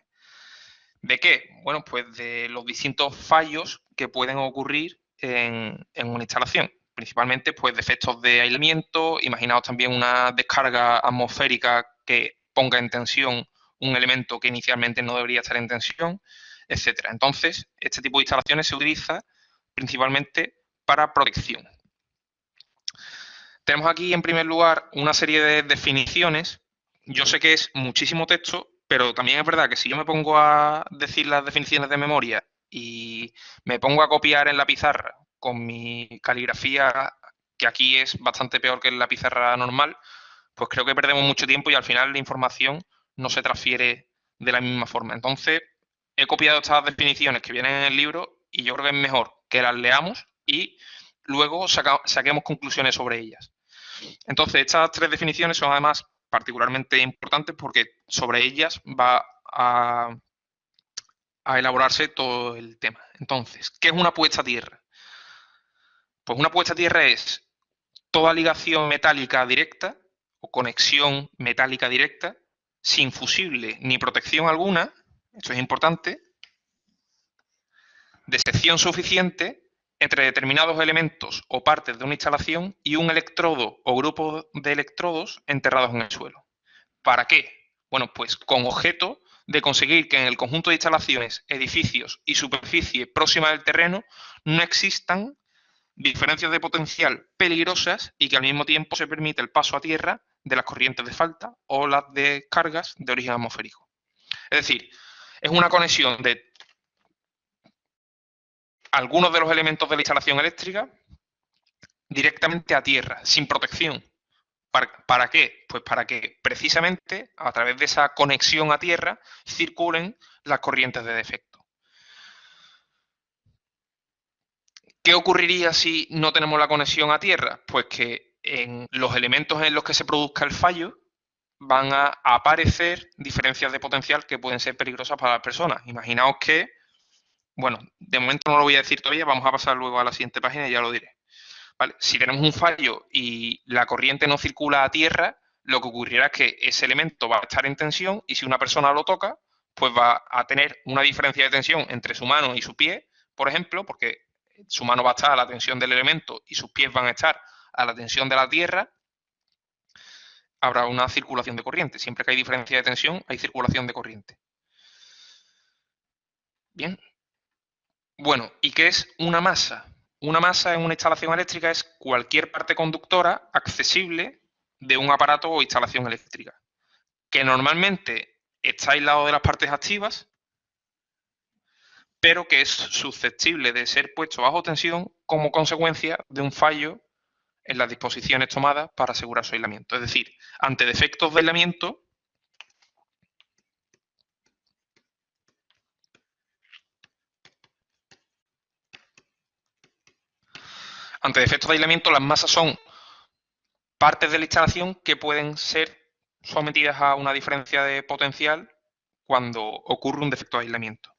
¿De qué? Bueno, pues de los distintos fallos que pueden ocurrir en una instalación. Principalmente, pues defectos de aislamiento, imaginaos también una descarga atmosférica que ponga en tensión un elemento que inicialmente no debería estar en tensión, etcétera. Entonces, este tipo de instalaciones se utiliza principalmente para protección. Tenemos aquí, en primer lugar, una serie de definiciones. Yo sé que es muchísimo texto, pero también es verdad que si yo me pongo a decir las definiciones de memoria y me pongo a copiar en la pizarra con mi caligrafía, que aquí es bastante peor que en la pizarra normal, pues creo que perdemos mucho tiempo y al final la información no se transfiere de la misma forma. Entonces, he copiado estas definiciones que vienen en el libro y yo creo que es mejor que las leamos y luego saquemos conclusiones sobre ellas. Entonces, estas tres definiciones son además particularmente importantes porque sobre ellas va a elaborarse todo el tema. Entonces, ¿qué es una puesta a tierra? Pues una puesta a tierra es toda ligación metálica directa o conexión metálica directa sin fusible ni protección alguna, esto es importante, de sección suficiente entre determinados elementos o partes de una instalación y un electrodo o grupo de electrodos enterrados en el suelo. ¿Para qué? Bueno, pues con objeto de conseguir que en el conjunto de instalaciones, edificios y superficie próxima del terreno no existan diferencias de potencial peligrosas y que al mismo tiempo se permite el paso a tierra de las corrientes de falta o las descargas de origen atmosférico. Es decir, es una conexión de algunos de los elementos de la instalación eléctrica directamente a tierra, sin protección. ¿Para qué? Pues para que precisamente a través de esa conexión a tierra circulen las corrientes de defecto. ¿Qué ocurriría si no tenemos la conexión a tierra? Pues que en los elementos en los que se produzca el fallo van a aparecer diferencias de potencial que pueden ser peligrosas para las personas. Imaginaos que, bueno, de momento no lo voy a decir todavía, vamos a pasar luego a la siguiente página y ya lo diré. ¿Vale? Si tenemos un fallo y la corriente no circula a tierra, lo que ocurrirá es que ese elemento va a estar en tensión y si una persona lo toca, pues va a tener una diferencia de tensión entre su mano y su pie, por ejemplo, porque su mano va a estar a la tensión del elemento y sus pies van a estar a la tensión de la tierra, habrá una circulación de corriente. Siempre que hay diferencia de tensión, hay circulación de corriente. Bien. Bueno, ¿y qué es una masa? Una masa en una instalación eléctrica es cualquier parte conductora accesible de un aparato o instalación eléctrica, que normalmente está aislado de las partes activas, pero que es susceptible de ser puesto bajo tensión como consecuencia de un fallo en las disposiciones tomadas para asegurar su aislamiento. Es decir, ante defectos de aislamiento, las masas son partes de la instalación que pueden ser sometidas a una diferencia de potencial cuando ocurre un defecto de aislamiento.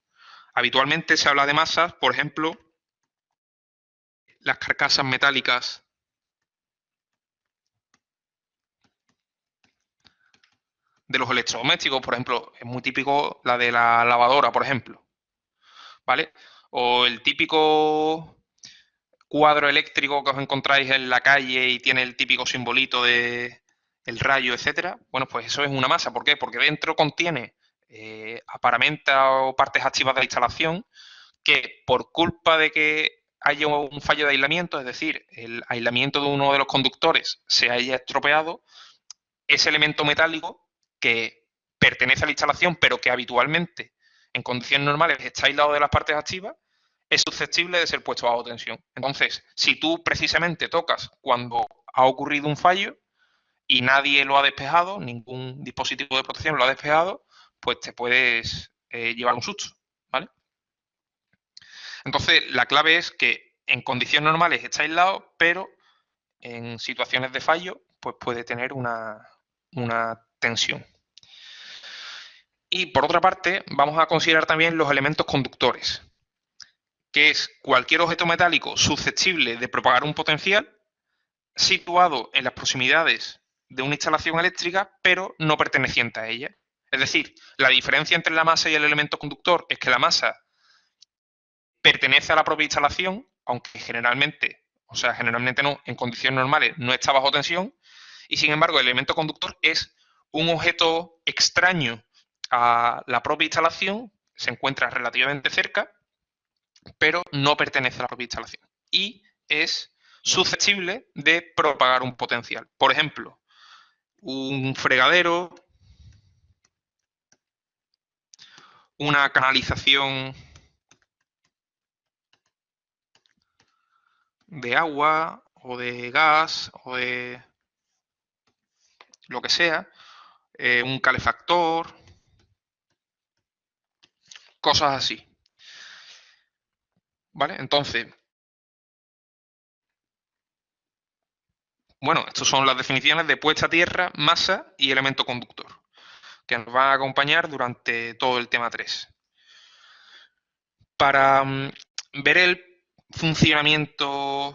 Habitualmente se habla de masas, por ejemplo, las carcasas metálicas de los electrodomésticos, por ejemplo, es muy típico la de la lavadora, por ejemplo, ¿vale? O el típico cuadro eléctrico que os encontráis en la calle y tiene el típico simbolito de el rayo, etcétera. Bueno, pues eso es una masa. ¿Por qué? Porque dentro contiene aparamenta o partes activas de la instalación que por culpa de que haya un fallo de aislamiento, es decir, el aislamiento de uno de los conductores se haya estropeado, ese elemento metálico que pertenece a la instalación, pero que habitualmente en condiciones normales está aislado de las partes activas, es susceptible de ser puesto bajo tensión. Entonces, si tú precisamente tocas cuando ha ocurrido un fallo y nadie lo ha despejado, ningún dispositivo de protección lo ha despejado, pues te puedes llevar un susto, ¿vale? Entonces, la clave es que en condiciones normales está aislado, pero en situaciones de fallo, pues puede tener una tensión. Y por otra parte, vamos a considerar también los elementos conductores. que es cualquier objeto metálico susceptible de propagar un potencial situado en las proximidades de una instalación eléctrica, pero no perteneciente a ella. Es decir, la diferencia entre la masa y el elemento conductor es que la masa pertenece a la propia instalación, aunque generalmente no, en condiciones normales no está bajo tensión, y sin embargo el elemento conductor es un objeto extraño a la propia instalación, se encuentra relativamente cerca, pero no pertenece a la propia instalación y es susceptible de propagar un potencial. Por ejemplo, un fregadero, una canalización de agua o de gas o de lo que sea, un calefactor, cosas así. ¿Vale? Entonces, bueno, estas son las definiciones de puesta a tierra, masa y elemento conductor, que nos van a acompañar durante todo el tema 3. Para ver el funcionamiento,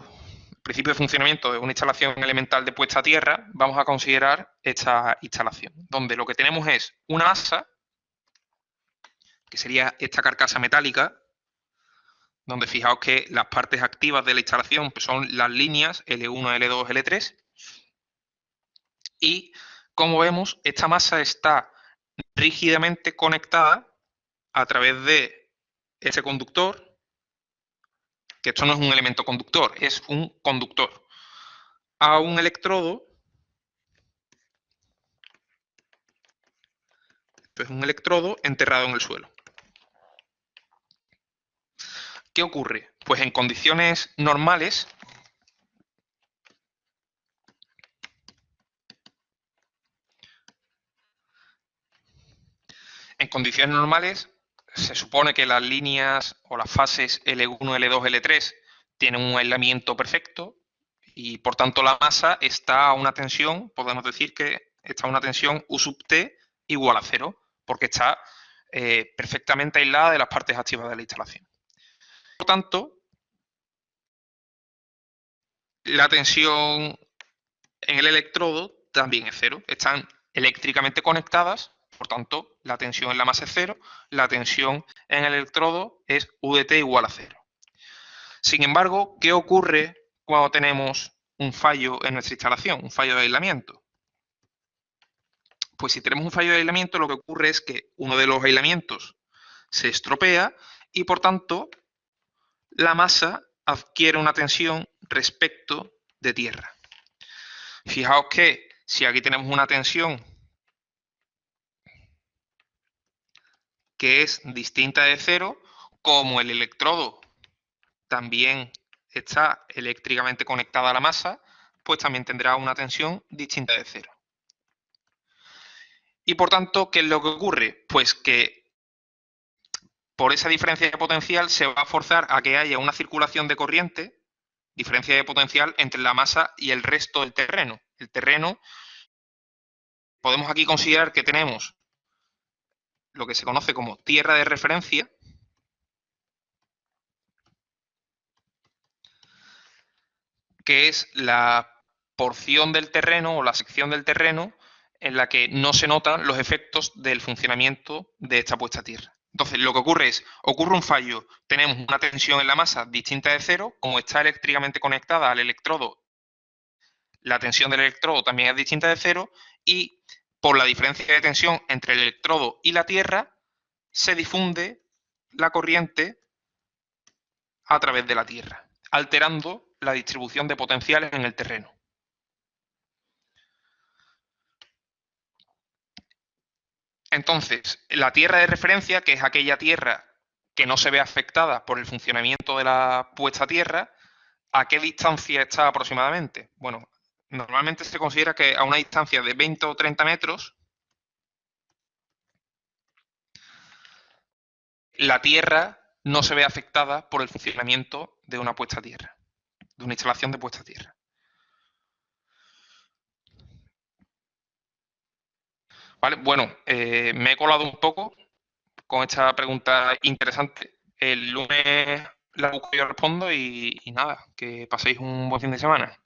el principio de funcionamiento de una instalación elemental de puesta a tierra, vamos a considerar esta instalación, donde lo que tenemos es una masa, que sería esta carcasa metálica, donde fijaos que las partes activas de la instalación pues, son las líneas L1, L2, L3, y como vemos, esta masa está rígidamente conectada a través de ese conductor, que esto no es un elemento conductor, es un conductor, a un electrodo. Esto es un electrodo enterrado en el suelo. ¿Qué ocurre? Pues en condiciones normales, se supone que las líneas o las fases L1, L2, L3 tienen un aislamiento perfecto y por tanto la masa está a una tensión, podemos decir que está a una tensión U sub T igual a 0, porque está perfectamente aislada de las partes activas de la instalación. Por tanto, la tensión en el electrodo también es 0. Están eléctricamente conectadas, por tanto, la tensión en la masa es 0, la tensión en el electrodo es U de T igual a 0. Sin embargo, ¿qué ocurre cuando tenemos un fallo en nuestra instalación, un fallo de aislamiento? Pues si tenemos un fallo de aislamiento, lo que ocurre es que uno de los aislamientos se estropea y, por tanto, la masa adquiere una tensión respecto de tierra. Fijaos que si aquí tenemos una tensión que es distinta de 0, como el electrodo también está eléctricamente conectada a la masa, pues también tendrá una tensión distinta de 0. Y por tanto, ¿qué es lo que ocurre? Pues que por esa diferencia de potencial se va a forzar a que haya una circulación de corriente, diferencia de potencial entre la masa y el resto del terreno. El terreno, podemos aquí considerar que tenemos lo que se conoce como tierra de referencia, que es la porción del terreno o la sección del terreno en la que no se notan los efectos del funcionamiento de esta puesta a tierra. Entonces, lo que ocurre es, ocurre un fallo, tenemos una tensión en la masa distinta de 0, como está eléctricamente conectada al electrodo, la tensión del electrodo también es distinta de 0, y por la diferencia de tensión entre el electrodo y la tierra, se difunde la corriente a través de la tierra, alterando la distribución de potenciales en el terreno. Entonces, la tierra de referencia, que es aquella tierra que no se ve afectada por el funcionamiento de la puesta a tierra, ¿a qué distancia está aproximadamente? Bueno, normalmente se considera que a una distancia de 20 o 30 metros, la tierra no se ve afectada por el funcionamiento de una puesta a tierra, de una instalación de puesta a tierra. ¿Vale? Bueno, me he colado un poco con esta pregunta interesante. El lunes la busco y yo respondo y nada, que paséis un buen fin de semana.